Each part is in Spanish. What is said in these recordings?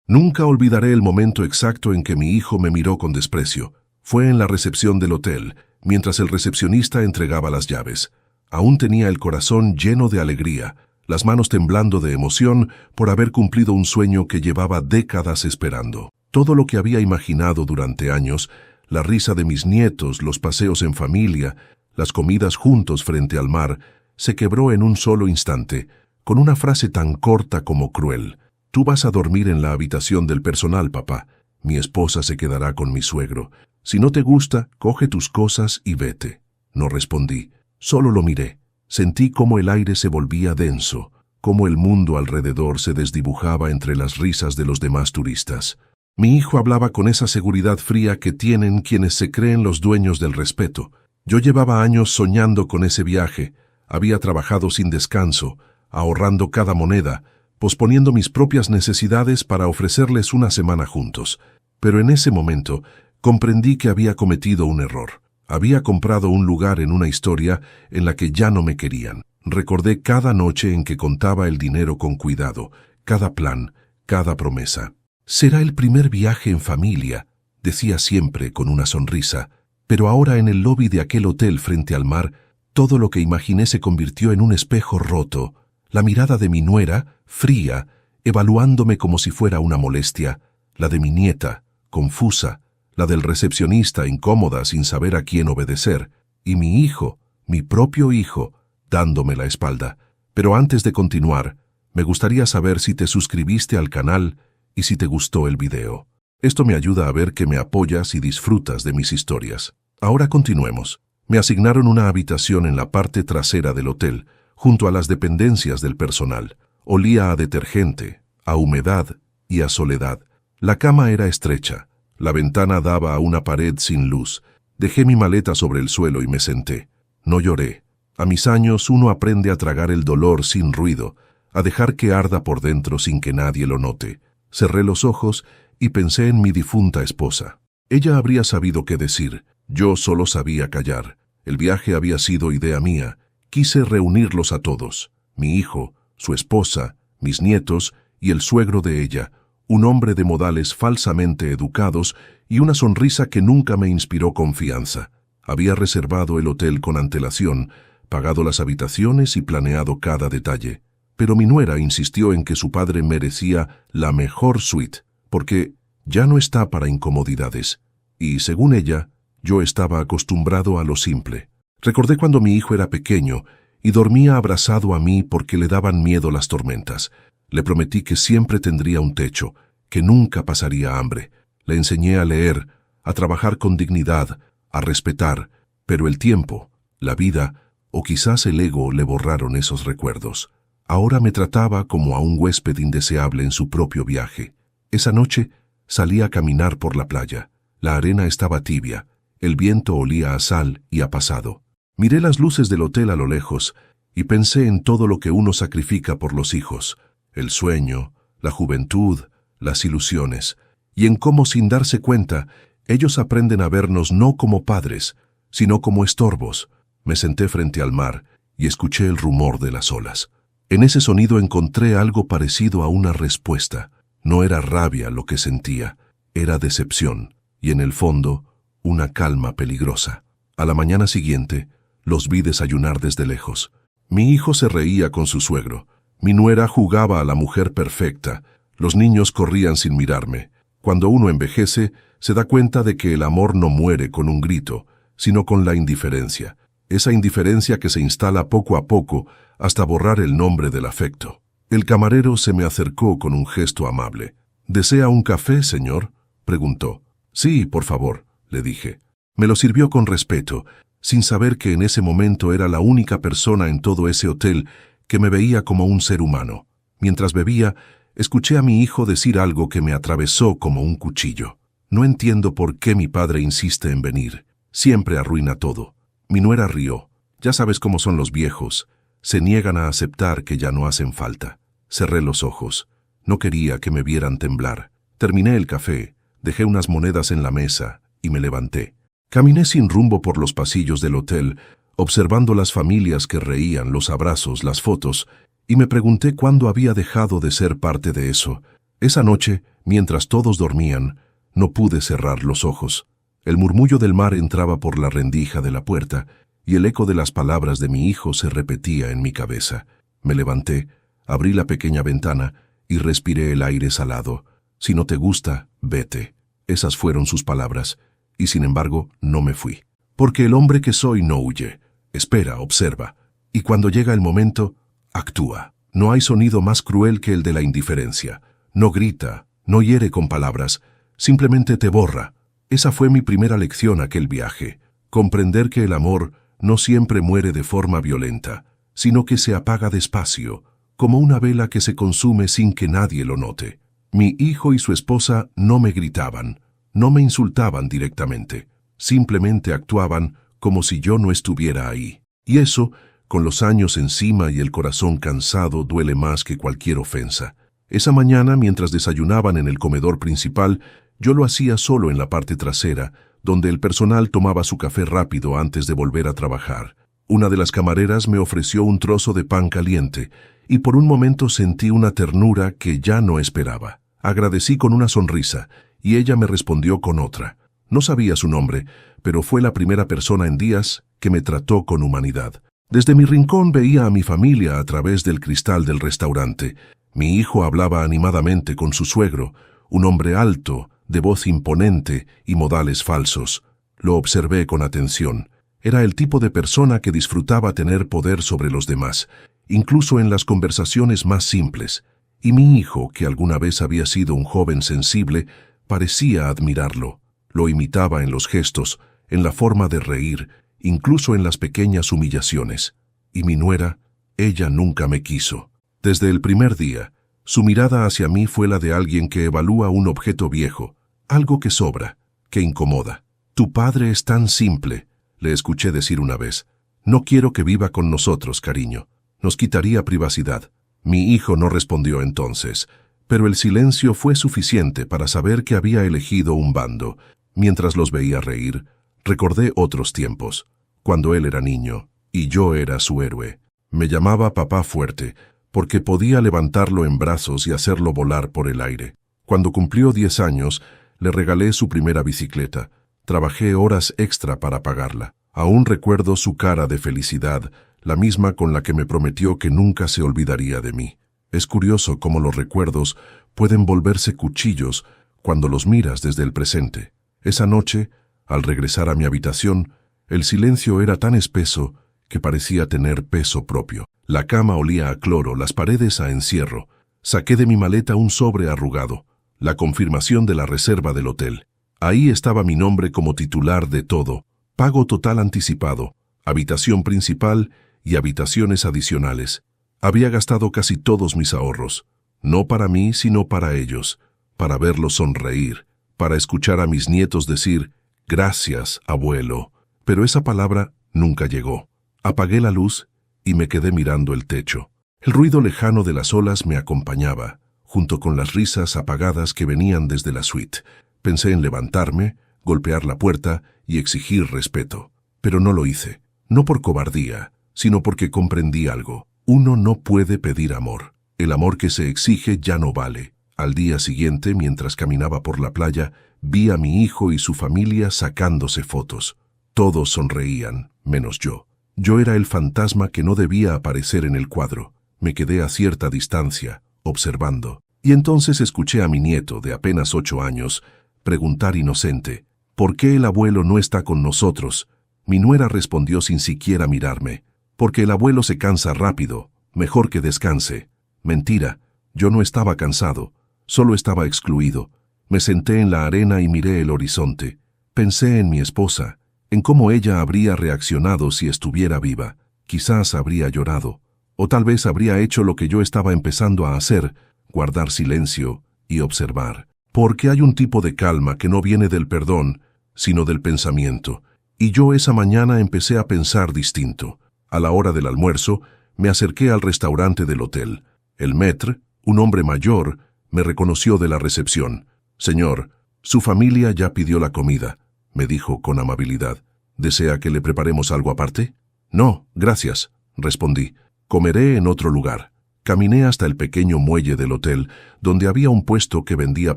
Nunca olvidaré el momento exacto en que mi hijo me miró con desprecio. Fue en la recepción del hotel, mientras el recepcionista entregaba las llaves. Aún tenía el corazón lleno de alegría, las manos temblando de emoción por haber cumplido un sueño que llevaba décadas esperando. Todo lo que había imaginado durante años, la risa de mis nietos, los paseos en familia, las comidas juntos frente al mar, se quebró en un solo instante, con una frase tan corta como cruel. «Tú vas a dormir en la habitación del personal, papá. Mi esposa se quedará con mi suegro. Si no te gusta, coge tus cosas y vete». No respondí, solo lo miré. Sentí cómo el aire se volvía denso, cómo el mundo alrededor se desdibujaba entre las risas de los demás turistas. Mi hijo hablaba con esa seguridad fría que tienen quienes se creen los dueños del respeto. Yo llevaba años soñando con ese viaje, había trabajado sin descanso, ahorrando cada moneda, posponiendo mis propias necesidades para ofrecerles una semana juntos. Pero en ese momento comprendí que había cometido un error. Había comprado un lugar en una historia en la que ya no me querían. Recordé cada noche en que contaba el dinero con cuidado, cada plan, cada promesa. «Será el primer viaje en familia», decía siempre con una sonrisa, pero ahora en el lobby de aquel hotel frente al mar, todo lo que imaginé se convirtió en un espejo roto. La mirada de mi nuera, fría, evaluándome como si fuera una molestia, la de mi nieta, confusa, la del recepcionista, incómoda sin saber a quién obedecer, y mi hijo, mi propio hijo, dándome la espalda. Pero antes de continuar, me gustaría saber si te suscribiste al canal y si te gustó el video. Esto me ayuda a ver que me apoyas y disfrutas de mis historias. Ahora continuemos. Me asignaron una habitación en la parte trasera del hotel, junto a las dependencias del personal. Olía a detergente, a humedad y a soledad. La cama era estrecha. La ventana daba a una pared sin luz. Dejé mi maleta sobre el suelo y me senté. No lloré. A mis años uno aprende a tragar el dolor sin ruido, a dejar que arda por dentro sin que nadie lo note. Cerré los ojos y pensé en mi difunta esposa. Ella habría sabido qué decir. Yo solo sabía callar. El viaje había sido idea mía. Quise reunirlos a todos. Mi hijo, su esposa, mis nietos y el suegro de ella, un hombre de modales falsamente educados y una sonrisa que nunca me inspiró confianza. Había reservado el hotel con antelación, pagado las habitaciones y planeado cada detalle. Pero mi nuera insistió en que su padre merecía la mejor suite, porque ya no está para incomodidades. Y, según ella, yo estaba acostumbrado a lo simple. Recordé cuando mi hijo era pequeño y dormía abrazado a mí porque le daban miedo las tormentas. Le prometí que siempre tendría un techo, que nunca pasaría hambre. Le enseñé a leer, a trabajar con dignidad, a respetar, pero el tiempo, la vida o quizás el ego le borraron esos recuerdos. Ahora me trataba como a un huésped indeseable en su propio viaje. Esa noche salí a caminar por la playa. La arena estaba tibia, el viento olía a sal y a pasado. Miré las luces del hotel a lo lejos y pensé en todo lo que uno sacrifica por los hijos, el sueño, la juventud, las ilusiones, y en cómo sin darse cuenta ellos aprenden a vernos no como padres, sino como estorbos. Me senté frente al mar y escuché el rumor de las olas. En ese sonido encontré algo parecido a una respuesta. No era rabia lo que sentía, era decepción, y en el fondo, una calma peligrosa. A la mañana siguiente, los vi desayunar desde lejos. Mi hijo se reía con su suegro. Mi nuera jugaba a la mujer perfecta. Los niños corrían sin mirarme. Cuando uno envejece, se da cuenta de que el amor no muere con un grito, sino con la indiferencia. Esa indiferencia que se instala poco a poco hasta borrar el nombre del afecto. El camarero se me acercó con un gesto amable. «¿Desea un café, señor?», preguntó. «Sí, por favor», le dije. Me lo sirvió con respeto, sin saber que en ese momento era la única persona en todo ese hotel que me veía como un ser humano. Mientras bebía, escuché a mi hijo decir algo que me atravesó como un cuchillo. «No entiendo por qué mi padre insiste en venir. Siempre arruina todo». Mi nuera rió. «Ya sabes cómo son los viejos. Se niegan a aceptar que ya no hacen falta». Cerré los ojos. No quería que me vieran temblar. Terminé el café, dejé unas monedas en la mesa y me levanté. Caminé sin rumbo por los pasillos del hotel, observando las familias que reían, los abrazos, las fotos, y me pregunté cuándo había dejado de ser parte de eso. Esa noche Mientras todos dormían, no pude cerrar los ojos. El murmullo del mar entraba por la rendija de la puerta y el eco de las palabras de mi hijo se repetía en mi cabeza. Me levanté, abrí la pequeña ventana y respiré el aire salado. Si no te gusta, vete. Esas fueron sus palabras, y sin embargo no me fui. Porque el hombre que soy no huye. Espera, observa, y cuando llega el momento, actúa. No hay sonido más cruel que el de la indiferencia. No grita, no hiere con palabras, simplemente te borra. Esa fue mi primera lección aquel viaje. Comprender que el amor no siempre muere de forma violenta, sino que se apaga despacio, como una vela que se consume sin que nadie lo note. Mi hijo y su esposa no me gritaban, no me insultaban directamente, simplemente actuaban como si yo no estuviera ahí. Y eso, con los años encima y el corazón cansado, duele más que cualquier ofensa. Esa mañana, mientras desayunaban en el comedor principal, yo lo hacía solo en la parte trasera, donde el personal tomaba su café rápido antes de volver a trabajar. Una de las camareras me ofreció un trozo de pan caliente, y por un momento sentí una ternura que ya no esperaba. Agradecí con una sonrisa, y ella me respondió con otra. No sabía su nombre, pero fue la primera persona en días que me trató con humanidad. Desde mi rincón veía a mi familia a través del cristal del restaurante. Mi hijo hablaba animadamente con su suegro, un hombre alto, de voz imponente y modales falsos. Lo observé con atención. Era el tipo de persona que disfrutaba tener poder sobre los demás, incluso en las conversaciones más simples. Y mi hijo, que alguna vez había sido un joven sensible, parecía admirarlo. Lo imitaba en los gestos, en la forma de reír, incluso en las pequeñas humillaciones. Y mi nuera, ella nunca me quiso. Desde el primer día, su mirada hacia mí fue la de alguien que evalúa un objeto viejo, algo que sobra, que incomoda. Tu padre es tan simple, le escuché decir una vez. No quiero que viva con nosotros, cariño. Nos quitaría privacidad. Mi hijo no respondió entonces, pero el silencio fue suficiente para saber que había elegido un bando. Mientras los veía reír, recordé otros tiempos, cuando él era niño y yo era su héroe. Me llamaba papá fuerte, porque podía levantarlo en brazos y hacerlo volar por el aire. Cuando cumplió 10 años, le regalé su primera bicicleta. Trabajé horas extra para pagarla. Aún recuerdo su cara de felicidad, la misma con la que me prometió que nunca se olvidaría de mí. Es curioso cómo los recuerdos pueden volverse cuchillos cuando los miras desde el presente. Esa noche, al regresar a mi habitación, el silencio era tan espeso que parecía tener peso propio. La cama olía a cloro, las paredes a encierro. Saqué de mi maleta un sobre arrugado, la confirmación de la reserva del hotel. Ahí estaba mi nombre como titular de todo, pago total anticipado, habitación principal y habitaciones adicionales. Había gastado casi todos mis ahorros, no para mí, sino para ellos, para verlos sonreír, para escuchar a mis nietos decir, «Gracias, abuelo». Pero esa palabra nunca llegó. Apagué la luz y me quedé mirando el techo. El ruido lejano de las olas me acompañaba, junto con las risas apagadas que venían desde la suite. Pensé en levantarme, golpear la puerta y exigir respeto. Pero no lo hice, no por cobardía, sino porque comprendí algo. Uno no puede pedir amor. El amor que se exige ya no vale. Al día siguiente, mientras caminaba por la playa, vi a mi hijo y su familia sacándose fotos. Todos sonreían, menos yo. Yo era el fantasma que no debía aparecer en el cuadro. Me quedé a cierta distancia, observando. Y entonces escuché a mi nieto, de apenas 8 años, preguntar inocente, «¿Por qué el abuelo no está con nosotros?». Mi nuera respondió sin siquiera mirarme, «Porque el abuelo se cansa rápido, mejor que descanse». Mentira, yo no estaba cansado, solo estaba excluido. Me senté en la arena y miré el horizonte. Pensé en mi esposa, en cómo ella habría reaccionado si estuviera viva. Quizás habría llorado, o tal vez habría hecho lo que yo estaba empezando a hacer, guardar silencio y observar. Porque hay un tipo de calma que no viene del perdón, sino del pensamiento. Y yo esa mañana empecé a pensar distinto. A la hora del almuerzo, me acerqué al restaurante del hotel. El maître, un hombre mayor, me reconoció de la recepción. «Señor, su familia ya pidió la comida», me dijo con amabilidad. «¿Desea que le preparemos algo aparte?» «No, gracias», respondí. «Comeré en otro lugar». Caminé hasta el pequeño muelle del hotel, donde había un puesto que vendía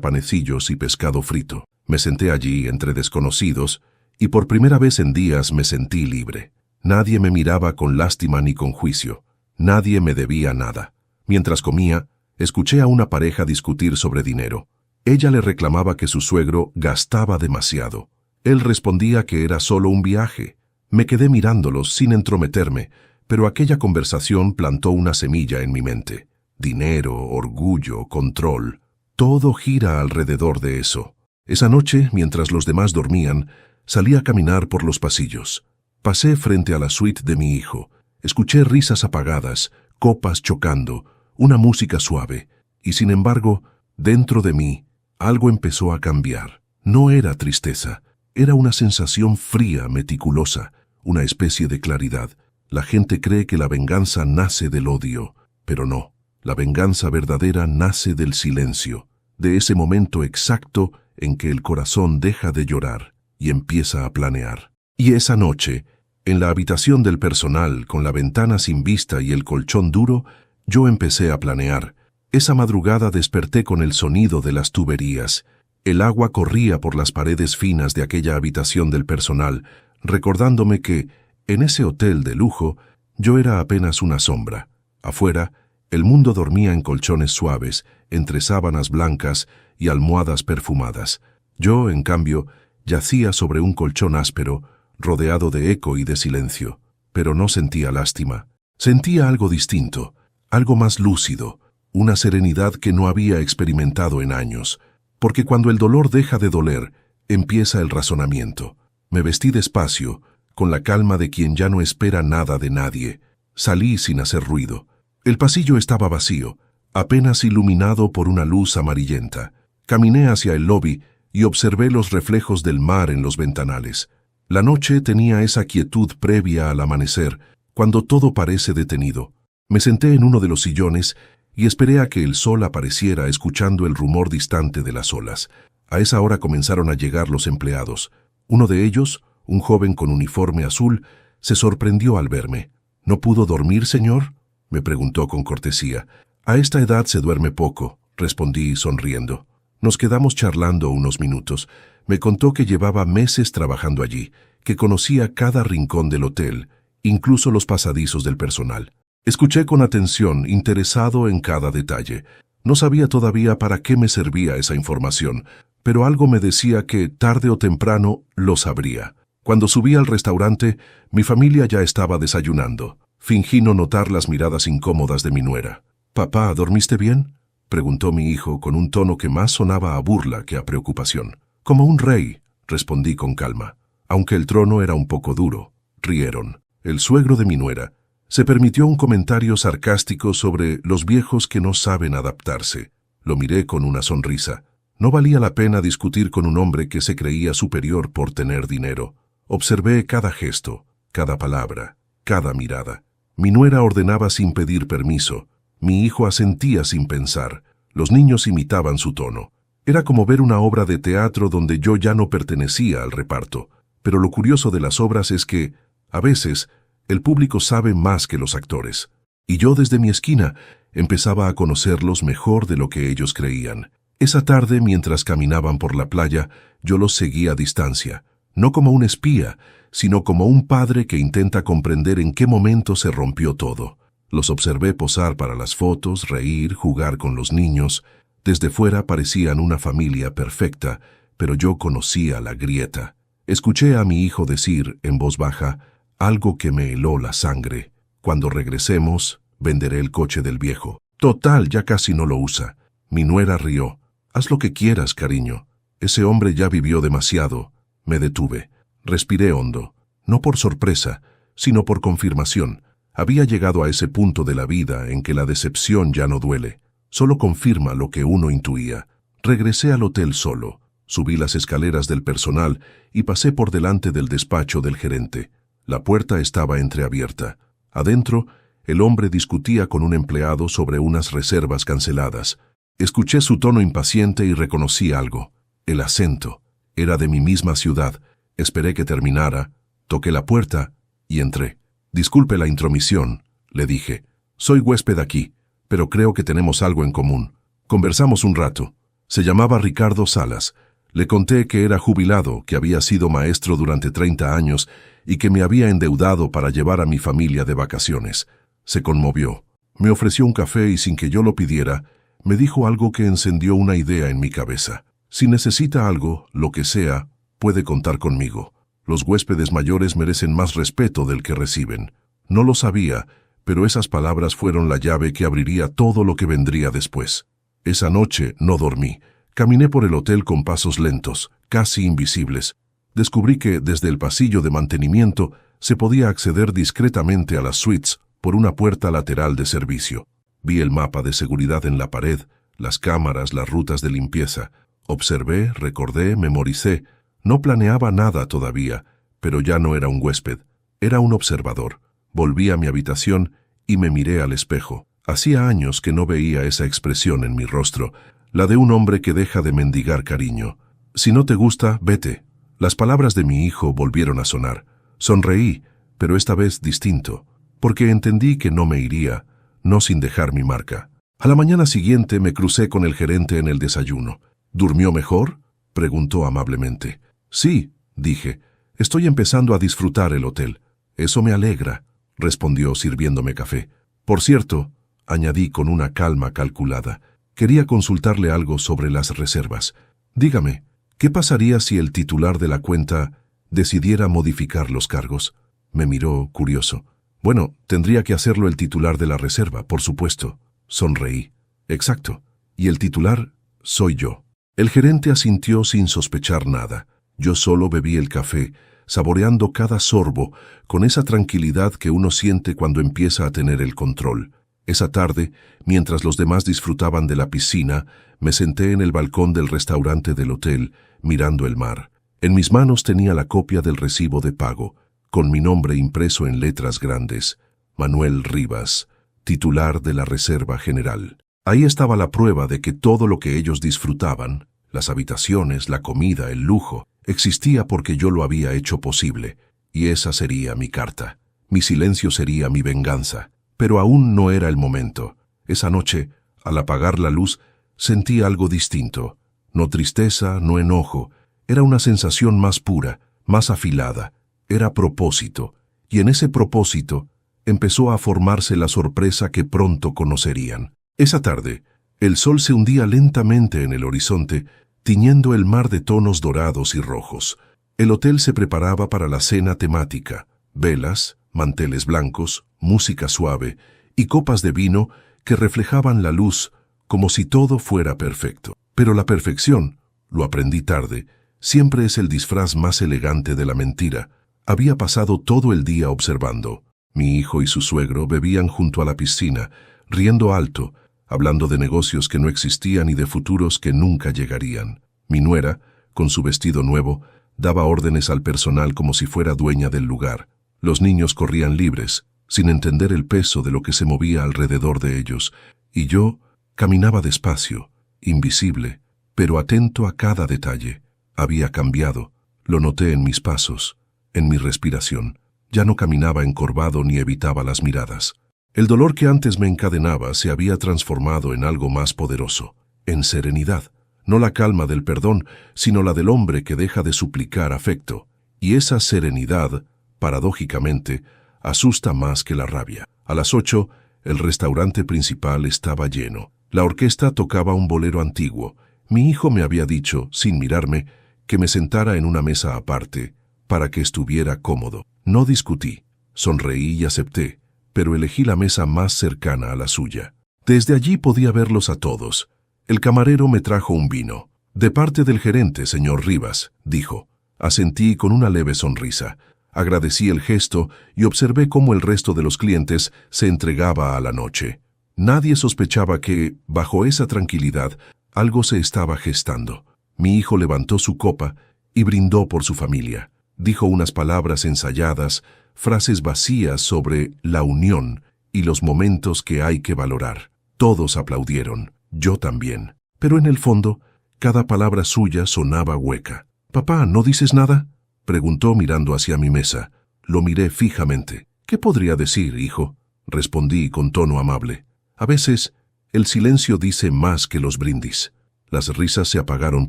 panecillos y pescado frito. Me senté allí entre desconocidos y por primera vez en días me sentí libre. Nadie me miraba con lástima ni con juicio. Nadie me debía nada. Mientras comía, escuché a una pareja discutir sobre dinero. Ella le reclamaba que su suegro gastaba demasiado. Él respondía que era solo un viaje. Me quedé mirándolos sin entrometerme, pero aquella conversación plantó una semilla en mi mente. Dinero, orgullo, control. Todo gira alrededor de eso. Esa noche, mientras los demás dormían, salí a caminar por los pasillos. Pasé frente a la suite de mi hijo. Escuché risas apagadas, copas chocando, una música suave. Y sin embargo, dentro de mí, algo empezó a cambiar. No era tristeza. Era una sensación fría, meticulosa, una especie de claridad. La gente cree que la venganza nace del odio, pero no. La venganza verdadera nace del silencio, de ese momento exacto en que el corazón deja de llorar y empieza a planear. Y esa noche, en la habitación del personal, con la ventana sin vista y el colchón duro, yo empecé a planear. Esa madrugada desperté con el sonido de las tuberías. El agua corría por las paredes finas de aquella habitación del personal, recordándome que, en ese hotel de lujo, yo era apenas una sombra. Afuera, el mundo dormía en colchones suaves, entre sábanas blancas y almohadas perfumadas. Yo, en cambio, yacía sobre un colchón áspero, rodeado de eco y de silencio. Pero no sentía lástima. Sentía algo distinto, algo más lúcido, una serenidad que no había experimentado en años. Porque cuando el dolor deja de doler, empieza el razonamiento. Me vestí despacio, con la calma de quien ya no espera nada de nadie. Salí sin hacer ruido. El pasillo estaba vacío, apenas iluminado por una luz amarillenta. Caminé hacia el lobby y observé los reflejos del mar en los ventanales. La noche tenía esa quietud previa al amanecer, cuando todo parece detenido. Me senté en uno de los sillones y esperé a que el sol apareciera escuchando el rumor distante de las olas. A esa hora comenzaron a llegar los empleados. Uno de ellos, un joven con uniforme azul, se sorprendió al verme. ¿No pudo dormir, señor?, me preguntó con cortesía. A esta edad se duerme poco, respondí sonriendo. Nos quedamos charlando unos minutos. Me contó que llevaba meses trabajando allí, que conocía cada rincón del hotel, incluso los pasadizos del personal. Escuché con atención, interesado en cada detalle. No sabía todavía para qué me servía esa información, pero algo me decía que, tarde o temprano, lo sabría. Cuando subí al restaurante, mi familia ya estaba desayunando. Fingí no notar las miradas incómodas de mi nuera. «Papá, ¿dormiste bien?», preguntó mi hijo con un tono que más sonaba a burla que a preocupación. «Como un rey», respondí con calma. Aunque el trono era un poco duro. Rieron. El suegro de mi nuera se permitió un comentario sarcástico sobre los viejos que no saben adaptarse. Lo miré con una sonrisa. No valía la pena discutir con un hombre que se creía superior por tener dinero. Observé cada gesto, cada palabra, cada mirada. Mi nuera ordenaba sin pedir permiso. Mi hijo asentía sin pensar. Los niños imitaban su tono. Era como ver una obra de teatro donde yo ya no pertenecía al reparto. Pero lo curioso de las obras es que, a veces, el público sabe más que los actores. Y yo desde mi esquina empezaba a conocerlos mejor de lo que ellos creían. Esa tarde, mientras caminaban por la playa, yo los seguí a distancia. No como un espía, sino como un padre que intenta comprender en qué momento se rompió todo. Los observé posar para las fotos, reír, jugar con los niños. Desde fuera parecían una familia perfecta, pero yo conocía la grieta. Escuché a mi hijo decir, en voz baja, algo que me heló la sangre. «Cuando regresemos, venderé el coche del viejo. Total, ya casi no lo usa». Mi nuera rió. «Haz lo que quieras, cariño. Ese hombre ya vivió demasiado». Me detuve. Respiré hondo. No por sorpresa, sino por confirmación. Había llegado a ese punto de la vida en que la decepción ya no duele. Solo confirma lo que uno intuía. Regresé al hotel solo. Subí las escaleras del personal y pasé por delante del despacho del gerente. La puerta estaba entreabierta. Adentro, el hombre discutía con un empleado sobre unas reservas canceladas. Escuché su tono impaciente y reconocí algo. El acento. Era de mi misma ciudad. Esperé que terminara, toqué la puerta y entré. «Disculpe la intromisión», le dije. «Soy huésped aquí. pero creo que tenemos algo en común. Conversamos un rato. Se llamaba Ricardo Salas. Le conté que era jubilado, que había sido maestro durante 30 años y que me había endeudado para llevar a mi familia de vacaciones. Se conmovió. Me ofreció un café y sin que yo lo pidiera, me dijo algo que encendió una idea en mi cabeza. Si necesita algo, lo que sea, puede contar conmigo. Los huéspedes mayores merecen más respeto del que reciben. No lo sabía, pero esas palabras fueron la llave que abriría todo lo que vendría después. Esa noche no dormí. Caminé por el hotel con pasos lentos, casi invisibles. Descubrí que, desde el pasillo de mantenimiento, se podía acceder discretamente a las suites por una puerta lateral de servicio. Vi el mapa de seguridad en la pared, las cámaras, las rutas de limpieza. Observé, recordé, memoricé. No planeaba nada todavía, pero ya no era un huésped. Era un observador. Volví a mi habitación y me miré al espejo. Hacía años que no veía esa expresión en mi rostro, la de un hombre que deja de mendigar cariño. Si no te gusta, vete. Las palabras de mi hijo volvieron a sonar. Sonreí, pero esta vez distinto, porque entendí que no me iría, no sin dejar mi marca. A la mañana siguiente me crucé con el gerente en el desayuno. ¿Durmió mejor?, preguntó amablemente. Sí, dije. Estoy empezando a disfrutar el hotel. Eso me alegra, respondió sirviéndome café. Por cierto, añadí con una calma calculada, quería consultarle algo sobre las reservas. Dígame, ¿qué pasaría si el titular de la cuenta decidiera modificar los cargos? Me miró curioso. Bueno, tendría que hacerlo el titular de la reserva, por supuesto. Sonreí. Exacto. Y el titular soy yo. El gerente asintió sin sospechar nada. Yo solo bebí el café, saboreando cada sorbo, con esa tranquilidad que uno siente cuando empieza a tener el control. Esa tarde, mientras los demás disfrutaban de la piscina, me senté en el balcón del restaurante del hotel, mirando el mar. En mis manos tenía la copia del recibo de pago, con mi nombre impreso en letras grandes. Manuel Rivas, titular de la Reserva General. Ahí estaba la prueba de que todo lo que ellos disfrutaban, las habitaciones, la comida, el lujo, existía porque yo lo había hecho posible, y esa sería mi carta. Mi silencio sería mi venganza. Pero aún no era el momento. Esa noche, al apagar la luz, sentí algo distinto. No tristeza, no enojo. Era una sensación más pura, más afilada. Era propósito. Y en ese propósito empezó a formarse la sorpresa que pronto conocerían. Esa tarde, el sol se hundía lentamente en el horizonte, tiñendo el mar de tonos dorados y rojos. El hotel se preparaba para la cena temática. Velas, manteles blancos, música suave y copas de vino que reflejaban la luz como si todo fuera perfecto. Pero la perfección, lo aprendí tarde, siempre es el disfraz más elegante de la mentira. Había pasado todo el día observando. Mi hijo y su suegro bebían junto a la piscina, riendo alto, hablando de negocios que no existían y de futuros que nunca llegarían. Mi nuera, con su vestido nuevo, daba órdenes al personal como si fuera dueña del lugar. Los niños corrían libres, sin entender el peso de lo que se movía alrededor de ellos, y yo caminaba despacio, invisible, pero atento a cada detalle. Había cambiado, lo noté en mis pasos, en mi respiración. Ya no caminaba encorvado ni evitaba las miradas. El dolor que antes me encadenaba se había transformado en algo más poderoso, en serenidad. No la calma del perdón, sino la del hombre que deja de suplicar afecto. Y esa serenidad, paradójicamente, asusta más que la rabia. A las 8, el restaurante principal estaba lleno. La orquesta tocaba un bolero antiguo. Mi hijo me había dicho, sin mirarme, que me sentara en una mesa aparte, para que estuviera cómodo. No discutí, sonreí y acepté, pero elegí la mesa más cercana a la suya. Desde allí podía verlos a todos. El camarero me trajo un vino. De parte del gerente, señor Rivas, dijo. Asentí con una leve sonrisa. Agradecí el gesto y observé cómo el resto de los clientes se entregaba a la noche. Nadie sospechaba que, bajo esa tranquilidad, algo se estaba gestando. Mi hijo levantó su copa y brindó por su familia. Dijo unas palabras ensayadas, frases vacías sobre la unión y los momentos que hay que valorar. Todos aplaudieron, yo también. Pero en el fondo, cada palabra suya sonaba hueca. «Papá, ¿no dices nada?», preguntó mirando hacia mi mesa. Lo miré fijamente. «¿Qué podría decir, hijo?», respondí con tono amable. «A veces El silencio dice más que los brindis. Las risas se apagaron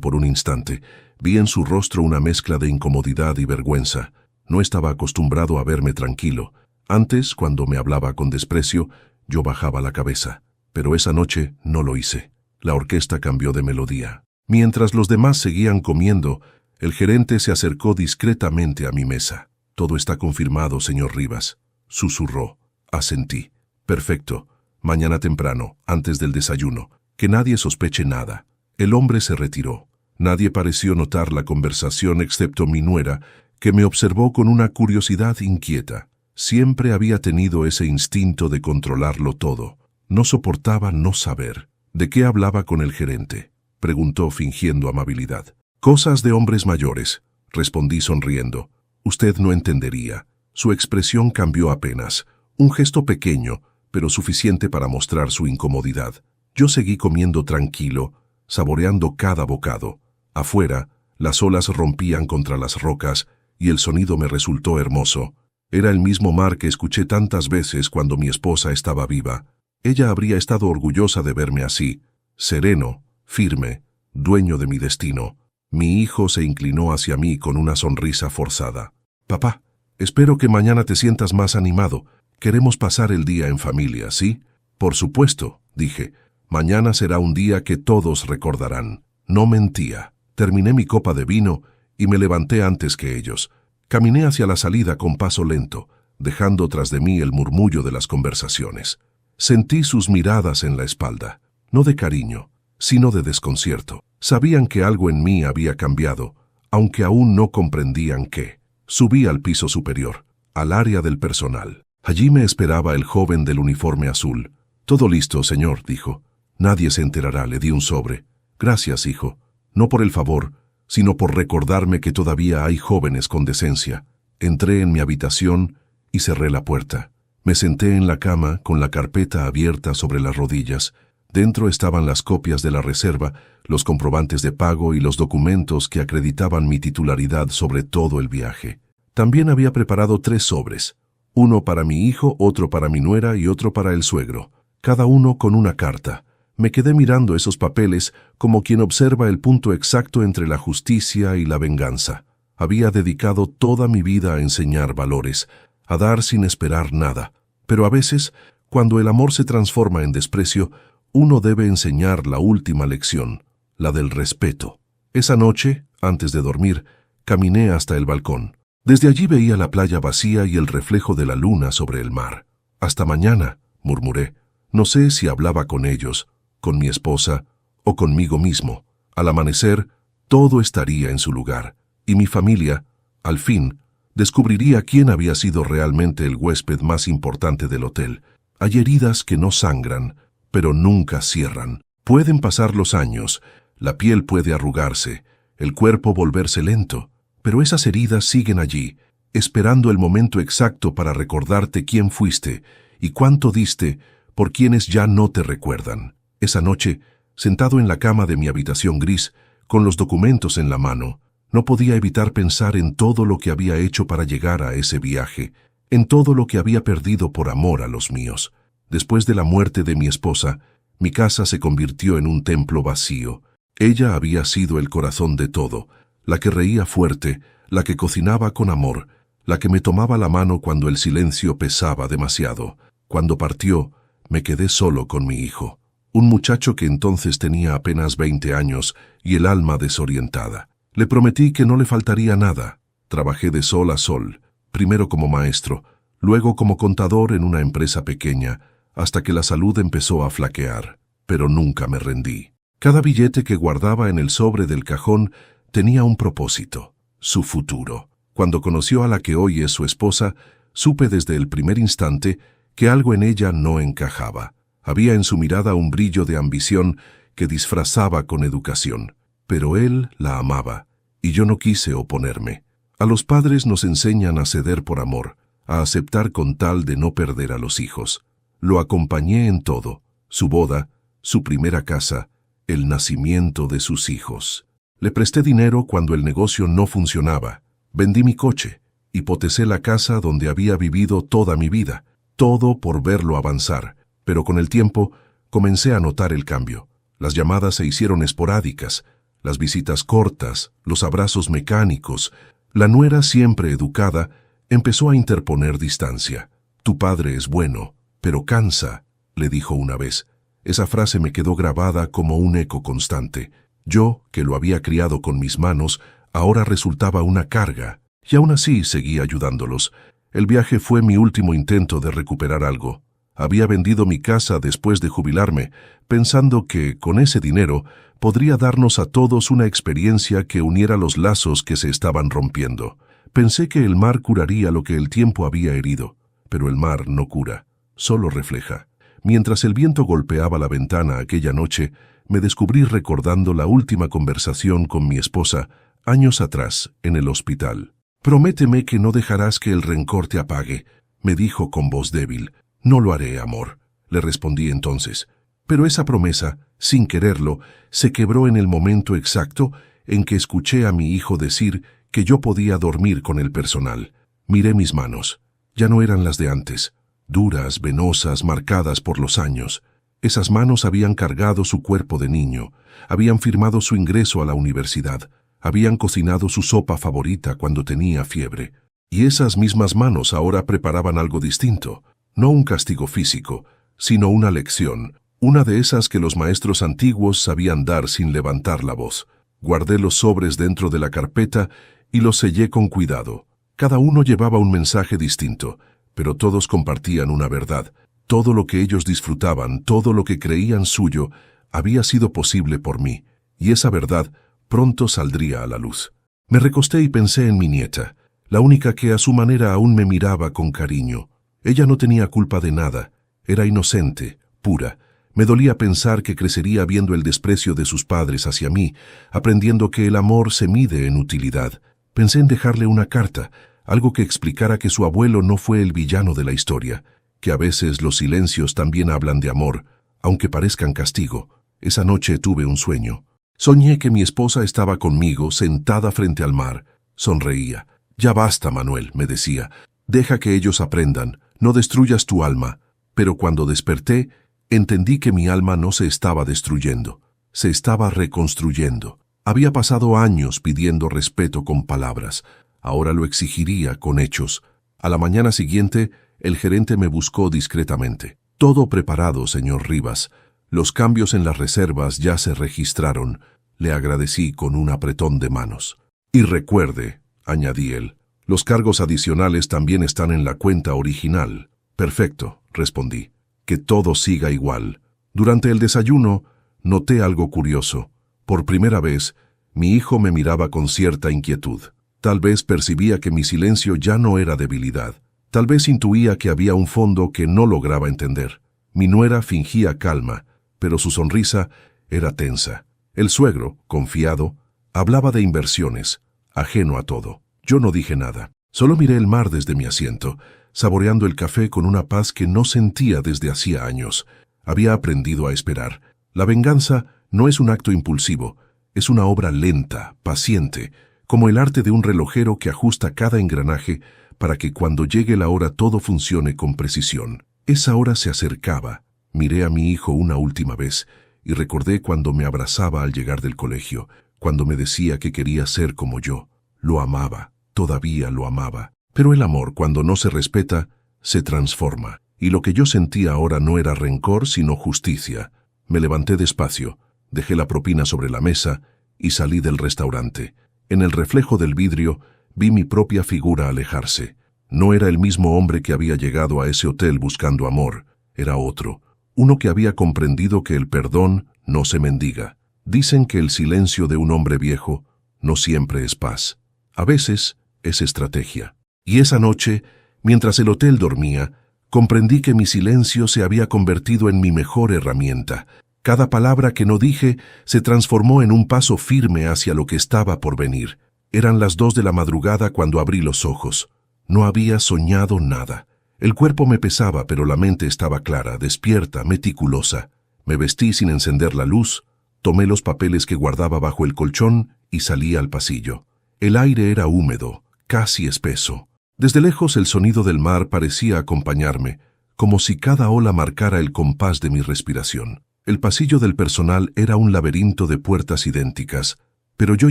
por un instante. Vi en su rostro una mezcla de incomodidad y vergüenza. No estaba acostumbrado a verme tranquilo. Antes, cuando me hablaba con desprecio, yo bajaba la cabeza. Pero esa noche no lo hice. La orquesta cambió de melodía. Mientras los demás seguían comiendo, el gerente se acercó discretamente a mi mesa. «Todo está confirmado, señor Rivas», susurró. Asentí. «Perfecto. Mañana temprano, antes del desayuno. Que nadie sospeche nada». El hombre se retiró. Nadie pareció notar la conversación excepto mi nuera, que me observó con una curiosidad inquieta. Siempre había tenido ese instinto de controlarlo todo. No soportaba no saber. «¿De qué hablaba con el gerente?», preguntó fingiendo amabilidad. «Cosas de hombres mayores», respondí sonriendo. «Usted no entendería». Su expresión cambió apenas. Un gesto pequeño, pero suficiente para mostrar su incomodidad. Yo seguí comiendo tranquilo, saboreando cada bocado. Afuera, las olas rompían contra las rocas y el sonido me resultó hermoso. Era el mismo mar que escuché tantas veces cuando mi esposa estaba viva. Ella habría estado orgullosa de verme así, sereno, firme, dueño de mi destino. Mi hijo se inclinó hacia mí con una sonrisa forzada. «Papá, espero que mañana te sientas más animado. Queremos pasar el día en familia, ¿sí?» «Por supuesto», dije. «Mañana será un día que todos recordarán». No mentía. Terminé mi copa de vino y me levanté antes que ellos. Caminé hacia la salida con paso lento, dejando tras de mí el murmullo de las conversaciones. Sentí sus miradas en la espalda, no de cariño, sino de desconcierto. Sabían que algo en mí había cambiado, aunque aún no comprendían qué. Subí al piso superior, al área del personal. Allí me esperaba el joven del uniforme azul. «Todo listo, señor», dijo. «Nadie se enterará», le di un sobre. «Gracias, hijo. No por el favor, sino por recordarme que todavía hay jóvenes con decencia». Entré en mi habitación y cerré la puerta. Me senté en la cama con la carpeta abierta sobre las rodillas. Dentro estaban las copias de la reserva, los comprobantes de pago y los documentos que acreditaban mi titularidad sobre todo el viaje. También había preparado 3 sobres, uno para mi hijo, otro para mi nuera y otro para el suegro, cada uno con una carta. Me quedé mirando esos papeles como quien observa el punto exacto entre la justicia y la venganza. Había dedicado toda mi vida a enseñar valores, a dar sin esperar nada. Pero a veces, cuando el amor se transforma en desprecio, uno debe enseñar la última lección, la del respeto. Esa noche, antes de dormir, caminé hasta el balcón. Desde allí veía la playa vacía y el reflejo de la luna sobre el mar. «Hasta mañana», murmuré. No sé si hablaba con ellos, con mi esposa o conmigo mismo. Al amanecer, todo estaría en su lugar, y mi familia, al fin, descubriría quién había sido realmente el huésped más importante del hotel. Hay heridas que no sangran, pero nunca cierran. Pueden pasar los años, la piel puede arrugarse, el cuerpo volverse lento, pero esas heridas siguen allí, esperando el momento exacto para recordarte quién fuiste y cuánto diste por quienes ya no te recuerdan. Esa noche, sentado en la cama de mi habitación gris, con los documentos en la mano, no podía evitar pensar en todo lo que había hecho para llegar a ese viaje, en todo lo que había perdido por amor a los míos. Después de la muerte de mi esposa, mi casa se convirtió en un templo vacío. Ella había sido el corazón de todo, la que reía fuerte, la que cocinaba con amor, la que me tomaba la mano cuando el silencio pesaba demasiado. Cuando partió, me quedé solo con mi hijo, un muchacho que entonces tenía apenas 20 años y el alma desorientada. Le prometí que no le faltaría nada. Trabajé de sol a sol, primero como maestro, luego como contador en una empresa pequeña, hasta que la salud empezó a flaquear, pero nunca me rendí. Cada billete que guardaba en el sobre del cajón tenía un propósito, su futuro. Cuando conoció a la que hoy es su esposa, supe desde el primer instante que algo en ella no encajaba. Había en su mirada un brillo de ambición que disfrazaba con educación. Pero él la amaba, y yo no quise oponerme. A los padres nos enseñan a ceder por amor, a aceptar con tal de no perder a los hijos. Lo acompañé en todo, su boda, su primera casa, el nacimiento de sus hijos. Le presté dinero cuando el negocio no funcionaba. Vendí mi coche, hipotecé la casa donde había vivido toda mi vida, todo por verlo avanzar, pero con el tiempo Comencé a notar el cambio. Las llamadas se hicieron esporádicas, las visitas cortas, los abrazos mecánicos. La nuera, siempre educada, empezó a interponer distancia. «Tu padre es bueno, pero cansa», le dijo una vez. Esa frase me quedó grabada como un eco constante. Yo, que lo había criado con mis manos, ahora resultaba una carga, y aún así seguí ayudándolos. El viaje fue mi último intento de recuperar algo. Había vendido mi casa después de jubilarme, pensando que, con ese dinero, podría darnos a todos una experiencia que uniera los lazos que se estaban rompiendo. Pensé que el mar curaría lo que el tiempo había herido, pero el mar no cura, solo refleja. Mientras el viento golpeaba la ventana aquella noche, me descubrí recordando la última conversación con mi esposa, años atrás, en el hospital. «Prométeme que no dejarás que el rencor te apague», me dijo con voz débil. «No lo haré, amor», le respondí entonces. Pero esa promesa, sin quererlo, se quebró en el momento exacto en que escuché a mi hijo decir que yo podía dormir con el personal. Miré mis manos. Ya no eran las de antes, duras, venosas, marcadas por los años. Esas manos habían cargado su cuerpo de niño, habían firmado su ingreso a la universidad, habían cocinado su sopa favorita cuando tenía fiebre. Y esas mismas manos ahora preparaban algo distinto, no un castigo físico, sino una lección, una de esas que los maestros antiguos sabían dar sin levantar la voz. Guardé los sobres dentro de la carpeta y los sellé con cuidado. Cada uno llevaba un mensaje distinto, pero todos compartían una verdad. Todo lo que ellos disfrutaban, todo lo que creían suyo, había sido posible por mí, y esa verdad pronto saldría a la luz. Me recosté y pensé en mi nieta, la única que a su manera aún me miraba con cariño. Ella no tenía culpa de nada, era inocente, pura. Me dolía pensar que crecería viendo el desprecio de sus padres hacia mí, aprendiendo que el amor se mide en utilidad. Pensé en dejarle una carta, algo que explicara que su abuelo no fue el villano de la historia, que a veces los silencios también hablan de amor, aunque parezcan castigo. Esa noche tuve un sueño. Soñé que mi esposa estaba conmigo, sentada frente al mar. Sonreía. «Ya basta, Manuel», me decía. «Deja que ellos aprendan, no destruyas tu alma». Pero cuando desperté, entendí que mi alma no se estaba destruyendo, se estaba reconstruyendo. Había pasado años pidiendo respeto con palabras, ahora lo exigiría con hechos. A la mañana siguiente, el gerente me buscó discretamente. «Todo preparado, señor Rivas. Los cambios en las reservas ya se registraron», le agradecí con un apretón de manos. «Y recuerde», añadí él, «los cargos adicionales también están en la cuenta original». «Perfecto», respondí. «Que todo siga igual». Durante el desayuno, noté algo curioso. Por primera vez, mi hijo me miraba con cierta inquietud. Tal vez percibía que mi silencio ya no era debilidad. Tal vez intuía que había un fondo que no lograba entender. Mi nuera fingía calma, pero su sonrisa era tensa. El suegro, confiado, hablaba de inversiones, ajeno a todo. Yo no dije nada. Solo miré el mar desde mi asiento, saboreando el café con una paz que no sentía desde hacía años. Había aprendido a esperar. La venganza no es un acto impulsivo, es una obra lenta, paciente, como el arte de un relojero que ajusta cada engranaje para que cuando llegue la hora todo funcione con precisión. Esa hora se acercaba. Miré a mi hijo una última vez y recordé cuando me abrazaba al llegar del colegio, cuando me decía que quería ser como yo. Lo amaba, todavía lo amaba. Pero el amor, cuando no se respeta, se transforma. Y lo que yo sentía ahora no era rencor, sino justicia. Me levanté despacio, dejé la propina sobre la mesa y salí del restaurante. En el reflejo del vidrio vi mi propia figura alejarse. No era el mismo hombre que había llegado a ese hotel buscando amor. Era otro, uno que había comprendido que el perdón no se mendiga. Dicen que el silencio de un hombre viejo no siempre es paz. A veces es estrategia. Y esa noche, mientras el hotel dormía, comprendí que mi silencio se había convertido en mi mejor herramienta. Cada palabra que no dije se transformó en un paso firme hacia lo que estaba por venir. Eran las 2 de la madrugada cuando abrí los ojos. No había soñado nada. El cuerpo me pesaba, pero la mente estaba clara, despierta, meticulosa. Me vestí sin encender la luz, tomé los papeles que guardaba bajo el colchón y salí al pasillo. El aire era húmedo, casi espeso. Desde lejos el sonido del mar parecía acompañarme, como si cada ola marcara el compás de mi respiración. El pasillo del personal era un laberinto de puertas idénticas, pero yo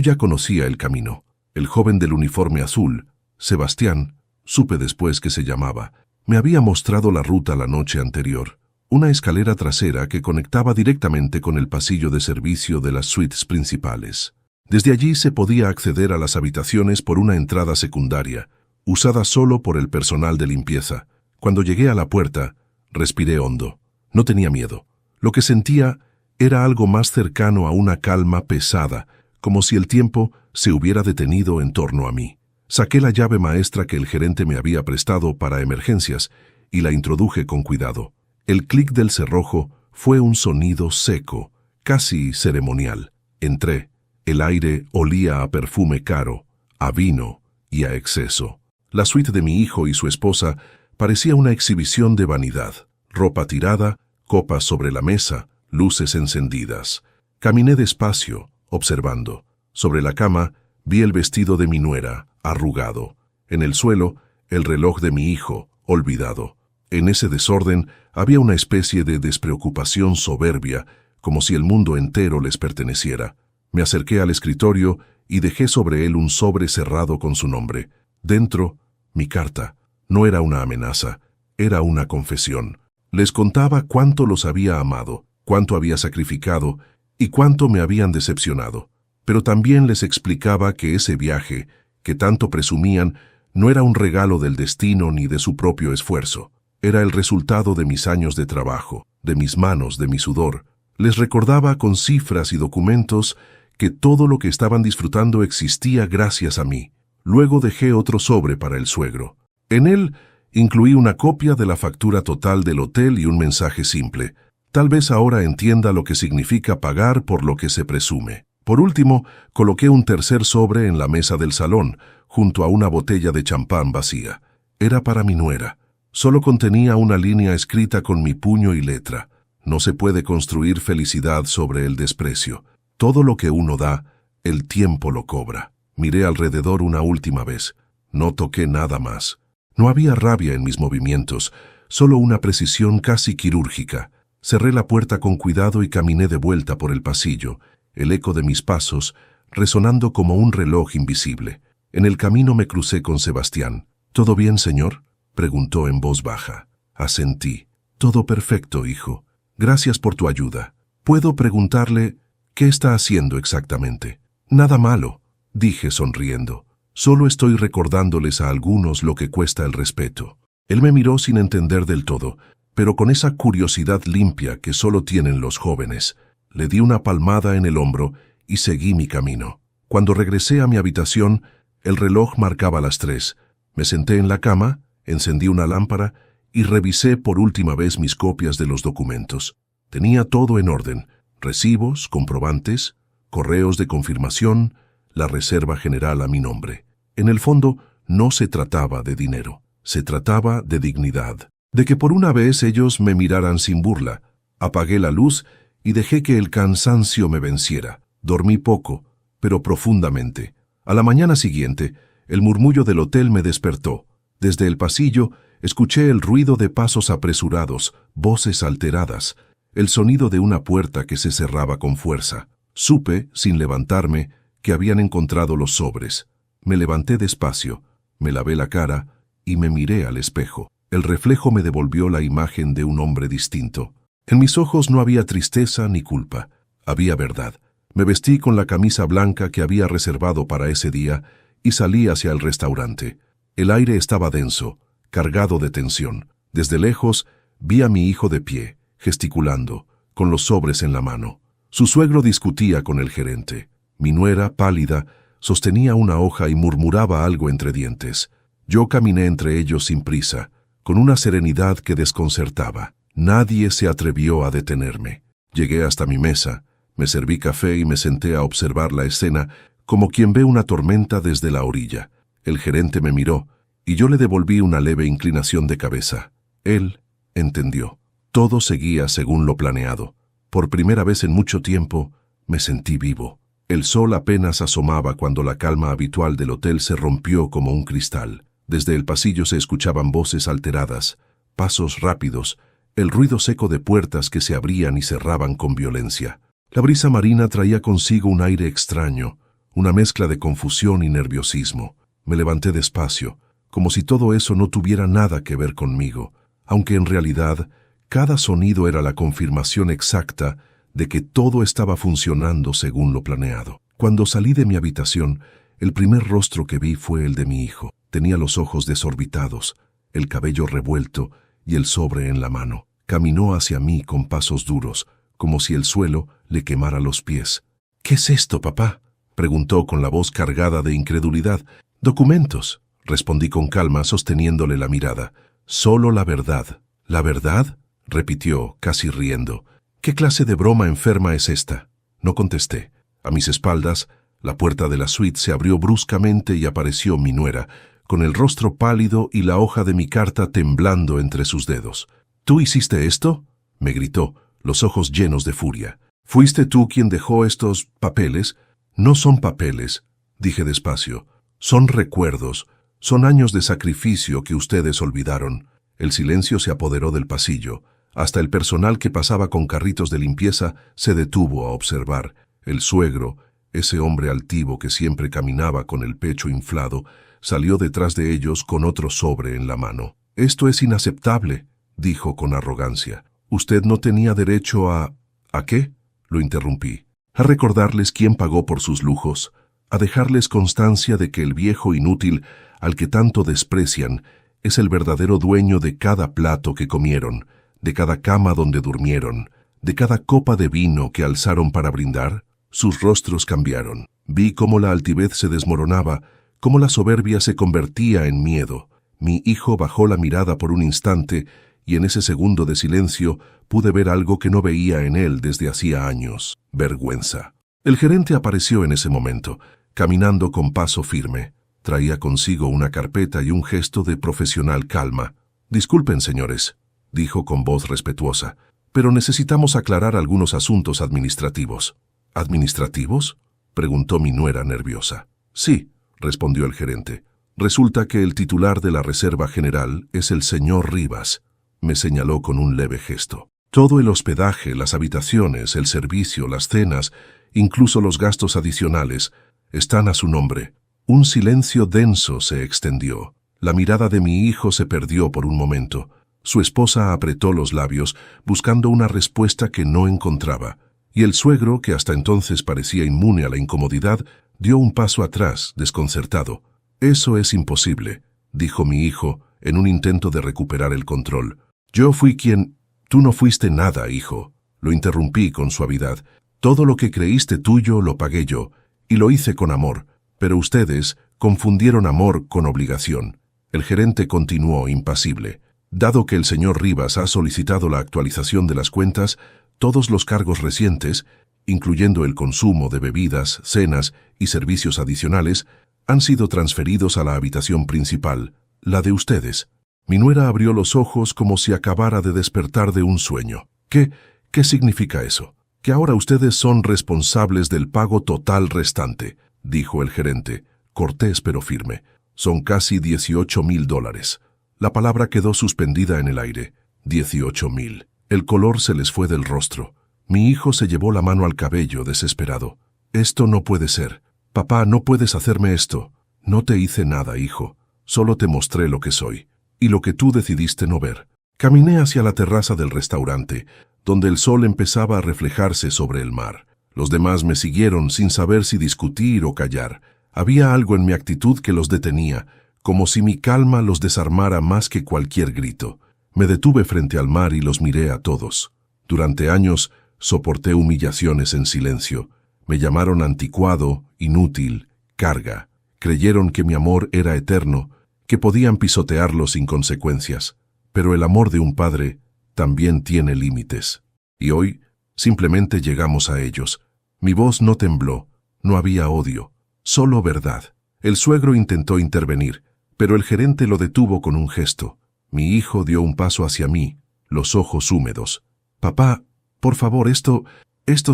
ya conocía el camino. El joven del uniforme azul, Sebastián, supe después que se llamaba, me había mostrado la ruta la noche anterior. Una escalera trasera que conectaba directamente con el pasillo de servicio de las suites principales. Desde allí se podía acceder a las habitaciones por una entrada secundaria, usada solo por el personal de limpieza. Cuando llegué a la puerta, respiré hondo. No tenía miedo. Lo que sentía era algo más cercano a una calma pesada, como si el tiempo se hubiera detenido en torno a mí. Saqué la llave maestra que el gerente me había prestado para emergencias y la introduje con cuidado. El clic del cerrojo fue un sonido seco, casi ceremonial. Entré. El aire olía a perfume caro, a vino y a exceso. La suite de mi hijo y su esposa parecía una exhibición de vanidad. Ropa tirada, copas sobre la mesa, luces encendidas. Caminé despacio, observando. Sobre la cama vi el vestido de mi nuera, arrugado. En el suelo, el reloj de mi hijo, olvidado. En ese desorden había una especie de despreocupación soberbia, como si el mundo entero les perteneciera. Me acerqué al escritorio y dejé sobre él un sobre cerrado con su nombre. Dentro, mi carta. No era una amenaza, era una confesión. Les contaba cuánto los había amado, cuánto había sacrificado y cuánto me habían decepcionado. Pero también les explicaba que ese viaje, que tanto presumían, no era un regalo del destino ni de su propio esfuerzo. Era el resultado de mis años de trabajo, de mis manos, de mi sudor. Les recordaba con cifras y documentos que todo lo que estaban disfrutando existía gracias a mí. Luego dejé otro sobre para el suegro. En él incluí una copia de la factura total del hotel y un mensaje simple. Tal vez ahora entienda lo que significa pagar por lo que se presume. Por último, coloqué un tercer sobre en la mesa del salón, junto a una botella de champán vacía. Era para mi nuera. Solo contenía una línea escrita con mi puño y letra. No se puede construir felicidad sobre el desprecio. Todo lo que uno da, el tiempo lo cobra. Miré alrededor una última vez. No toqué nada más. No había rabia en mis movimientos, solo una precisión casi quirúrgica. Cerré la puerta con cuidado y caminé de vuelta por el pasillo, el eco de mis pasos resonando como un reloj invisible. En el camino me crucé con Sebastián. ¿Todo bien, señor?, preguntó en voz baja. Asentí. Todo perfecto, hijo. Gracias por tu ayuda. ¿Puedo preguntarle qué está haciendo exactamente? Nada malo, dije sonriendo. Solo estoy recordándoles a algunos lo que cuesta el respeto. Él me miró sin entender del todo, pero con esa curiosidad limpia que solo tienen los jóvenes. Le di una palmada en el hombro y seguí mi camino. Cuando regresé a mi habitación, el reloj marcaba las 3. Me senté en la cama, encendí una lámpara y revisé por última vez mis copias de los documentos. Tenía todo en orden: recibos, comprobantes, correos de confirmación, la reserva general a mi nombre. En el fondo, no se trataba de dinero, se trataba de dignidad, de que por una vez ellos me miraran sin burla. Apagué la luz y dejé que el cansancio me venciera. Dormí poco, pero profundamente. A la mañana siguiente, el murmullo del hotel me despertó. Desde el pasillo, escuché el ruido de pasos apresurados, voces alteradas, el sonido de una puerta que se cerraba con fuerza. Supe, sin levantarme, que habían encontrado los sobres. Me levanté despacio, me lavé la cara y me miré al espejo. El reflejo me devolvió la imagen de un hombre distinto. En mis ojos no había tristeza ni culpa, había verdad. Me vestí con la camisa blanca que había reservado para ese día y salí hacia el restaurante. El aire estaba denso, cargado de tensión. Desde lejos vi a mi hijo de pie, gesticulando, con los sobres en la mano. Su suegro discutía con el gerente. Mi nuera, pálida, sostenía una hoja y murmuraba algo entre dientes. Yo caminé entre ellos sin prisa, con una serenidad que desconcertaba. Nadie se atrevió a detenerme. Llegué hasta mi mesa, me serví café y me senté a observar la escena como quien ve una tormenta desde la orilla. El gerente me miró y yo le devolví una leve inclinación de cabeza. Él entendió. Todo seguía según lo planeado. Por primera vez en mucho tiempo, me sentí vivo. El sol apenas asomaba cuando la calma habitual del hotel se rompió como un cristal. Desde el pasillo se escuchaban voces alteradas, pasos rápidos, el ruido seco de puertas que se abrían y cerraban con violencia. La brisa marina traía consigo un aire extraño, una mezcla de confusión y nerviosismo. Me levanté despacio, como si todo eso no tuviera nada que ver conmigo, aunque en realidad cada sonido era la confirmación exacta de que todo estaba funcionando según lo planeado. Cuando salí de mi habitación, el primer rostro que vi fue el de mi hijo. Tenía los ojos desorbitados, el cabello revuelto y el sobre en la mano. Caminó hacia mí con pasos duros, como si el suelo le quemara los pies. «¿Qué es esto, papá?», preguntó con la voz cargada de incredulidad. «Documentos», respondí con calma, sosteniéndole la mirada. «Solo la verdad». «¿La verdad?», repitió, casi riendo. «¿Qué clase de broma enferma es esta?». No contesté. A mis espaldas, la puerta de la suite se abrió bruscamente y apareció mi nuera, con el rostro pálido y la hoja de mi carta temblando entre sus dedos. «¿Tú hiciste esto?», me gritó, los ojos llenos de furia. «¿Fuiste tú quien dejó estos papeles?». «No son papeles», dije despacio. «Son recuerdos, son años de sacrificio que ustedes olvidaron». El silencio se apoderó del pasillo. Hasta el personal que pasaba con carritos de limpieza se detuvo a observar. El suegro, ese hombre altivo que siempre caminaba con el pecho inflado, salió detrás de ellos con otro sobre en la mano. «Esto es inaceptable», dijo con arrogancia. «Usted no tenía derecho a...» «¿A qué?», lo interrumpí. «A recordarles quién pagó por sus lujos, a dejarles constancia de que el viejo inútil, al que tanto desprecian, es el verdadero dueño de cada plato que comieron, de cada cama donde durmieron, de cada copa de vino que alzaron para brindar». Sus rostros cambiaron. Vi cómo la altivez se desmoronaba, cómo la soberbia se convertía en miedo. Mi hijo bajó la mirada por un instante y en ese segundo de silencio pude ver algo que no veía en él desde hacía años: vergüenza. El gerente apareció en ese momento, caminando con paso firme. Traía consigo una carpeta y un gesto de profesional calma. «Disculpen, señores», dijo con voz respetuosa, «pero necesitamos aclarar algunos asuntos administrativos». «¿Administrativos?», preguntó mi nuera nerviosa. «Sí», respondió el gerente. «Resulta que el titular de la Reserva General es el señor Rivas», me señaló con un leve gesto. «Todo el hospedaje, las habitaciones, el servicio, las cenas, incluso los gastos adicionales, están a su nombre». Un silencio denso se extendió. La mirada de mi hijo se perdió por un momento. Su esposa apretó los labios, buscando una respuesta que no encontraba. Y el suegro, que hasta entonces parecía inmune a la incomodidad, dio un paso atrás, desconcertado. «Eso es imposible», dijo mi hijo, en un intento de recuperar el control. «Yo fui quien...». «Tú no fuiste nada, hijo», lo interrumpí con suavidad. «Todo lo que creíste tuyo lo pagué yo, y lo hice con amor, pero ustedes confundieron amor con obligación». El gerente continuó impasible. «Dado que el señor Rivas ha solicitado la actualización de las cuentas, todos los cargos recientes, incluyendo el consumo de bebidas, cenas y servicios adicionales, han sido transferidos a la habitación principal, la de ustedes». Mi nuera abrió los ojos como si acabara de despertar de un sueño. ¿Qué significa eso? «Que ahora ustedes son responsables del pago total restante», dijo el gerente, cortés pero firme. «Son casi $18,000. La palabra quedó suspendida en el aire. 18,000. El color se les fue del rostro. Mi hijo se llevó la mano al cabello, desesperado. «Esto no puede ser. Papá, no puedes hacerme esto». «No te hice nada, hijo. Solo te mostré lo que soy. Y lo que tú decidiste no ver». Caminé hacia la terraza del restaurante, donde el sol empezaba a reflejarse sobre el mar. Los demás me siguieron sin saber si discutir o callar. Había algo en mi actitud que los detenía, como si mi calma los desarmara más que cualquier grito. Me detuve frente al mar y los miré a todos. Durante años soporté humillaciones en silencio. Me llamaron anticuado, inútil, carga. Creyeron que mi amor era eterno, que podían pisotearlo sin consecuencias. Pero el amor de un padre también tiene límites. Y hoy simplemente llegamos a ellos. Mi voz no tembló, no había odio, solo verdad. El suegro intentó intervenir, pero el gerente lo detuvo con un gesto. Mi hijo dio un paso hacia mí, los ojos húmedos. «Papá, por favor, esto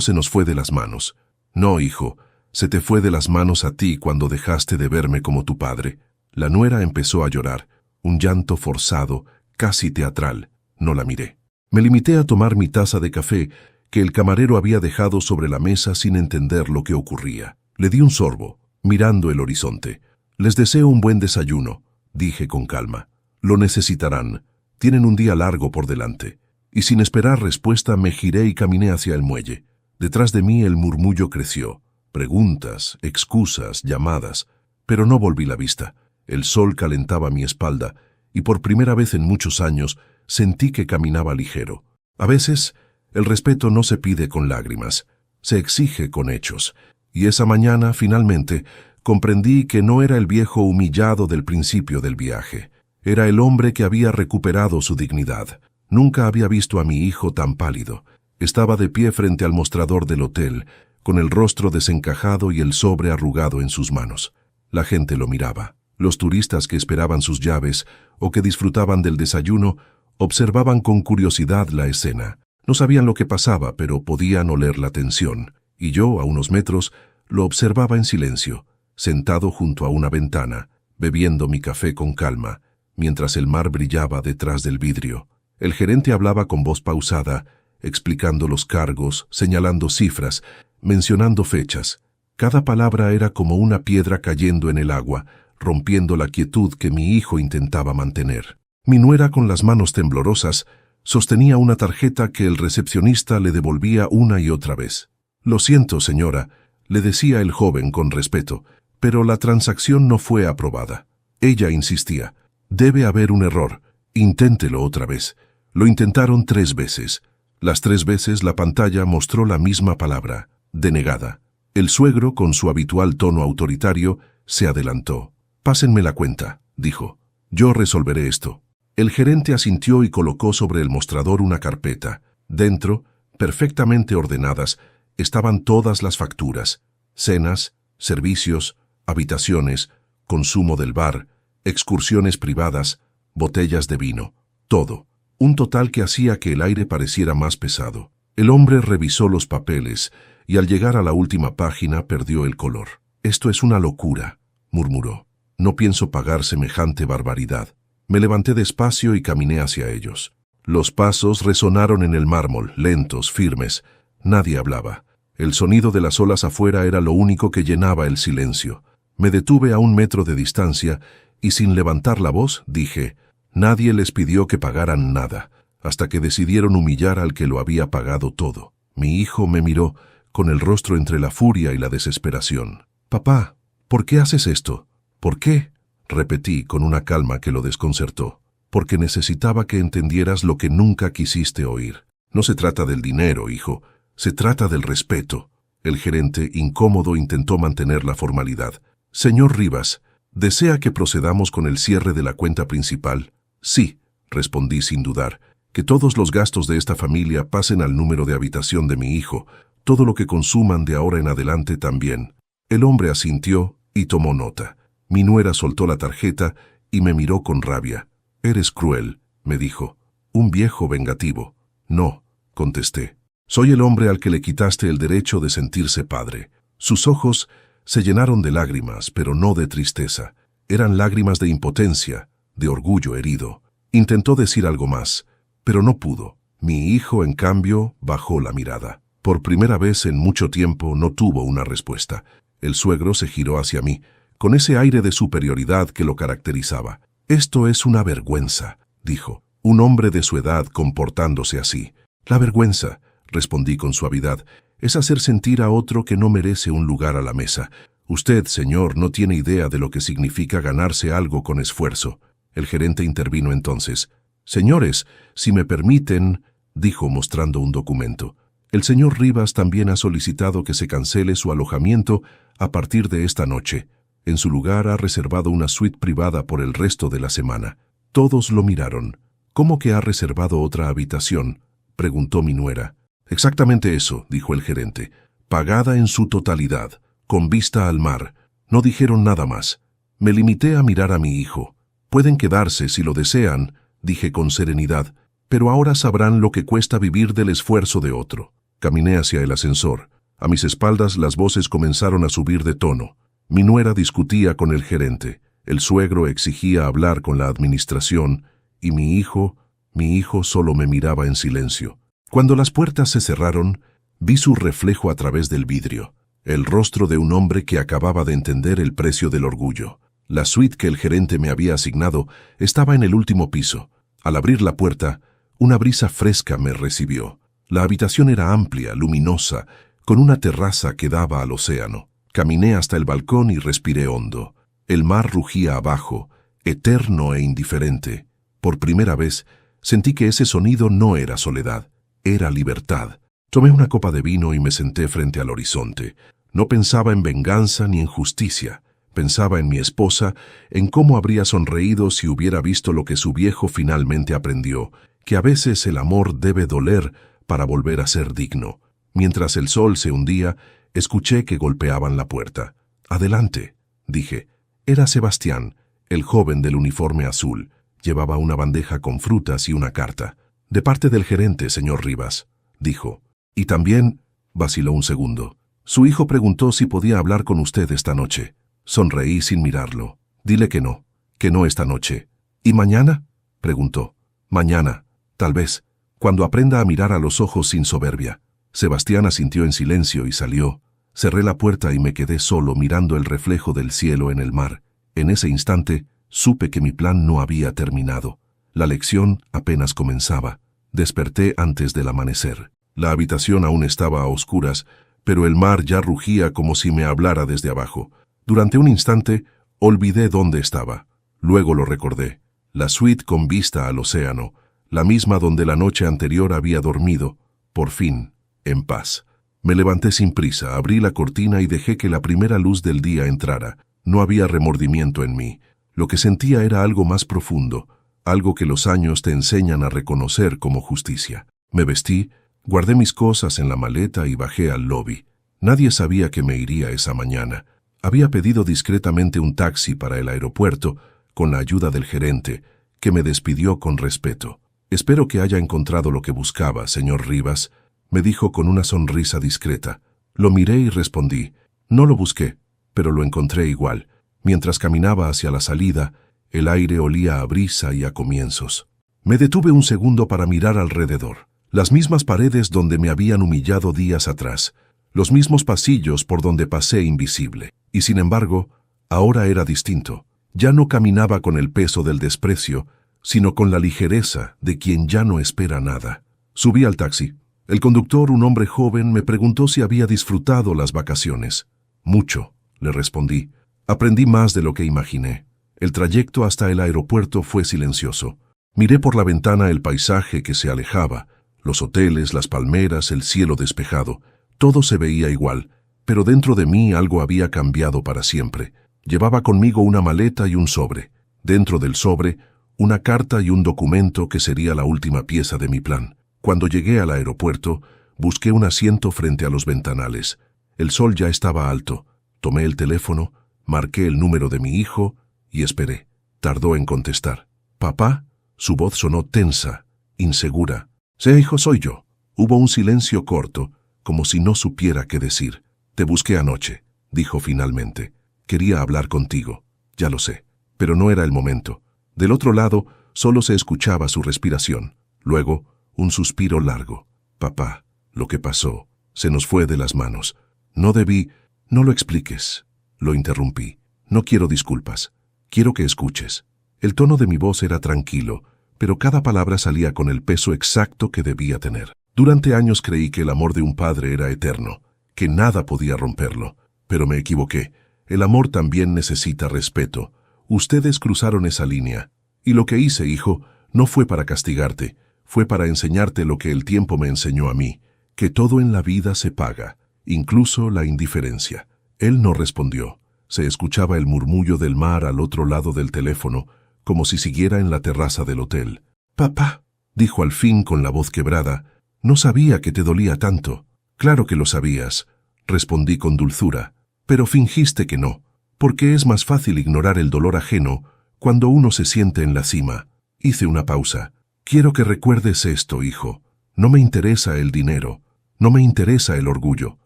se nos fue de las manos». «No, hijo, se te fue de las manos a ti cuando dejaste de verme como tu padre». La nuera empezó a llorar, un llanto forzado, casi teatral. No la miré. Me limité a tomar mi taza de café que el camarero había dejado sobre la mesa sin entender lo que ocurría. Le di un sorbo, mirando el horizonte. Les deseo un buen desayuno, dije con calma. Lo necesitarán. Tienen un día largo por delante. Y sin esperar respuesta me giré y caminé hacia el muelle. Detrás de mí el murmullo creció. Preguntas, excusas, llamadas. Pero no volví la vista. El sol calentaba mi espalda y por primera vez en muchos años sentí que caminaba ligero. A veces, el respeto no se pide con lágrimas, se exige con hechos. Y esa mañana, finalmente, comprendí que no era el viejo humillado del principio del viaje. Era el hombre que había recuperado su dignidad. Nunca había visto a mi hijo tan pálido. Estaba de pie frente al mostrador del hotel, con el rostro desencajado y el sobre arrugado en sus manos. La gente lo miraba. Los turistas que esperaban sus llaves o que disfrutaban del desayuno observaban con curiosidad la escena. No sabían lo que pasaba, pero podían oler la tensión. Y yo, a unos metros, lo observaba en silencio, sentado junto a una ventana, bebiendo mi café con calma, mientras el mar brillaba detrás del vidrio. El gerente hablaba con voz pausada, explicando los cargos, señalando cifras, mencionando fechas. Cada palabra era como una piedra cayendo en el agua, rompiendo la quietud que mi hijo intentaba mantener. Mi nuera, con las manos temblorosas, sostenía una tarjeta que el recepcionista le devolvía una y otra vez. «Lo siento, señora», le decía el joven con respeto, pero la transacción no fue aprobada. Ella insistía. «Debe haber un error. Inténtelo otra vez». Lo intentaron 3 veces. Las 3 veces la pantalla mostró la misma palabra, denegada. El suegro, con su habitual tono autoritario, se adelantó. «Pásenme la cuenta», dijo. «Yo resolveré esto». El gerente asintió y colocó sobre el mostrador una carpeta. Dentro, perfectamente ordenadas, estaban todas las facturas: cenas, servicios, habitaciones, consumo del bar, excursiones privadas, botellas de vino, todo. Un total que hacía que el aire pareciera más pesado. El hombre revisó los papeles y al llegar a la última página perdió el color. «Esto es una locura», murmuró. «No pienso pagar semejante barbaridad». Me levanté despacio y caminé hacia ellos. Los pasos resonaron en el mármol, lentos, firmes. Nadie hablaba. El sonido de las olas afuera era lo único que llenaba el silencio. Me detuve a 1 metro de distancia y sin levantar la voz dije: «Nadie les pidió que pagaran nada», hasta que decidieron humillar al que lo había pagado todo. Mi hijo me miró, con el rostro entre la furia y la desesperación. «Papá, ¿por qué haces esto? ¿Por qué?», repetí con una calma que lo desconcertó. «Porque necesitaba que entendieras lo que nunca quisiste oír. No se trata del dinero, hijo, se trata del respeto». El gerente, incómodo, intentó mantener la formalidad. «Señor Rivas, ¿desea que procedamos con el cierre de la cuenta principal?» «Sí», respondí sin dudar. «Que todos los gastos de esta familia pasen al número de habitación de mi hijo, todo lo que consuman de ahora en adelante también». El hombre asintió y tomó nota. Mi nuera soltó la tarjeta y me miró con rabia. «Eres cruel», me dijo. «Un viejo vengativo». «No», contesté. «Soy el hombre al que le quitaste el derecho de sentirse padre». Sus ojos se llenaron de lágrimas, pero no de tristeza. Eran lágrimas de impotencia, de orgullo herido. Intentó decir algo más, pero no pudo. Mi hijo, en cambio, bajó la mirada. Por primera vez en mucho tiempo no tuvo una respuesta. El suegro se giró hacia mí, con ese aire de superioridad que lo caracterizaba. «Esto es una vergüenza», dijo. «Un hombre de su edad comportándose así». «La vergüenza», respondí con suavidad, «es hacer sentir a otro que no merece un lugar a la mesa. Usted, señor, no tiene idea de lo que significa ganarse algo con esfuerzo». El gerente intervino entonces. «Señores, si me permiten», dijo mostrando un documento. «El señor Rivas también ha solicitado que se cancele su alojamiento a partir de esta noche. En su lugar ha reservado una suite privada por el resto de la semana». Todos lo miraron. «¿Cómo que ha reservado otra habitación?», preguntó mi nuera. «Exactamente eso», dijo el gerente. «Pagada en su totalidad, con vista al mar». No dijeron nada más. Me limité a mirar a mi hijo. «Pueden quedarse si lo desean», dije con serenidad, «pero ahora sabrán lo que cuesta vivir del esfuerzo de otro». Caminé hacia el ascensor. A mis espaldas las voces comenzaron a subir de tono. Mi nuera discutía con el gerente, el suegro exigía hablar con la administración y mi hijo solo me miraba en silencio. Cuando las puertas se cerraron, vi su reflejo a través del vidrio, el rostro de un hombre que acababa de entender el precio del orgullo. La suite que el gerente me había asignado estaba en el último piso. Al abrir la puerta, una brisa fresca me recibió. La habitación era amplia, luminosa, con una terraza que daba al océano. Caminé hasta el balcón y respiré hondo. El mar rugía abajo, eterno e indiferente. Por primera vez, sentí que ese sonido no era soledad, era libertad. Tomé una copa de vino y me senté frente al horizonte. No pensaba en venganza ni en justicia. Pensaba en mi esposa, en cómo habría sonreído si hubiera visto lo que su viejo finalmente aprendió, que a veces el amor debe doler para volver a ser digno. Mientras el sol se hundía, escuché que golpeaban la puerta. «Adelante», dije. Era Sebastián, el joven del uniforme azul. Llevaba una bandeja con frutas y una carta. «De parte del gerente, señor Rivas», dijo. «Y también», vaciló un segundo, «su hijo preguntó si podía hablar con usted esta noche». Sonreí sin mirarlo. «Dile que no esta noche». «¿Y mañana?», preguntó. «Mañana, tal vez, cuando aprenda a mirar a los ojos sin soberbia». Sebastián asintió en silencio y salió. Cerré la puerta y me quedé solo mirando el reflejo del cielo en el mar. En ese instante, supe que mi plan no había terminado. La lección apenas comenzaba. Desperté antes del amanecer. La habitación aún estaba a oscuras, pero el mar ya rugía como si me hablara desde abajo. Durante un instante, olvidé dónde estaba. Luego lo recordé. La suite con vista al océano, la misma donde la noche anterior había dormido, por fin, en paz. Me levanté sin prisa, abrí la cortina y dejé que la primera luz del día entrara. No había remordimiento en mí. Lo que sentía era algo más profundo, algo que los años te enseñan a reconocer como justicia. Me vestí, guardé mis cosas en la maleta y bajé al lobby. Nadie sabía que me iría esa mañana. Había pedido discretamente un taxi para el aeropuerto, con la ayuda del gerente, que me despidió con respeto. «Espero que haya encontrado lo que buscaba, señor Rivas», me dijo con una sonrisa discreta. Lo miré y respondí. «No lo busqué, pero lo encontré igual». Mientras caminaba hacia la salida, el aire olía a brisa y a comienzos. Me detuve un segundo para mirar alrededor. Las mismas paredes donde me habían humillado días atrás, los mismos pasillos por donde pasé invisible. Y sin embargo, ahora era distinto. Ya no caminaba con el peso del desprecio, sino con la ligereza de quien ya no espera nada. Subí al taxi. El conductor, un hombre joven, me preguntó si había disfrutado las vacaciones. «Mucho», le respondí. «Aprendí más de lo que imaginé». El trayecto hasta el aeropuerto fue silencioso. Miré por la ventana el paisaje que se alejaba, los hoteles, las palmeras, el cielo despejado. Todo se veía igual, pero dentro de mí algo había cambiado para siempre. Llevaba conmigo una maleta y un sobre. Dentro del sobre, una carta y un documento que sería la última pieza de mi plan. Cuando llegué al aeropuerto, busqué un asiento frente a los ventanales. El sol ya estaba alto. Tomé el teléfono, marqué el número de mi hijo y esperé. Tardó en contestar. «¿Papá?». Su voz sonó tensa, insegura. «Sí, hijo, soy yo». Hubo un silencio corto, como si no supiera qué decir. «Te busqué anoche», dijo finalmente. «Quería hablar contigo. Ya lo sé, pero no era el momento». Del otro lado, solo se escuchaba su respiración. Luego, un suspiro largo. «Papá, lo que pasó se nos fue de las manos. No debí». «No lo expliques», lo interrumpí. «No quiero disculpas. Quiero que escuches». El tono de mi voz era tranquilo, pero cada palabra salía con el peso exacto que debía tener. Durante años creí que el amor de un padre era eterno, que nada podía romperlo. Pero me equivoqué. El amor también necesita respeto. Ustedes cruzaron esa línea. Y lo que hice, hijo, no fue para castigarte. Fue para enseñarte lo que el tiempo me enseñó a mí, que todo en la vida se paga, incluso la indiferencia. Él no respondió. Se escuchaba el murmullo del mar al otro lado del teléfono, como si siguiera en la terraza del hotel. «Papá», dijo al fin con la voz quebrada, «no sabía que te dolía tanto». «Claro que lo sabías», respondí con dulzura, «pero fingiste que no, porque es más fácil ignorar el dolor ajeno cuando uno se siente en la cima». Hice una pausa. «Quiero que recuerdes esto, hijo. No me interesa el dinero, no me interesa el orgullo.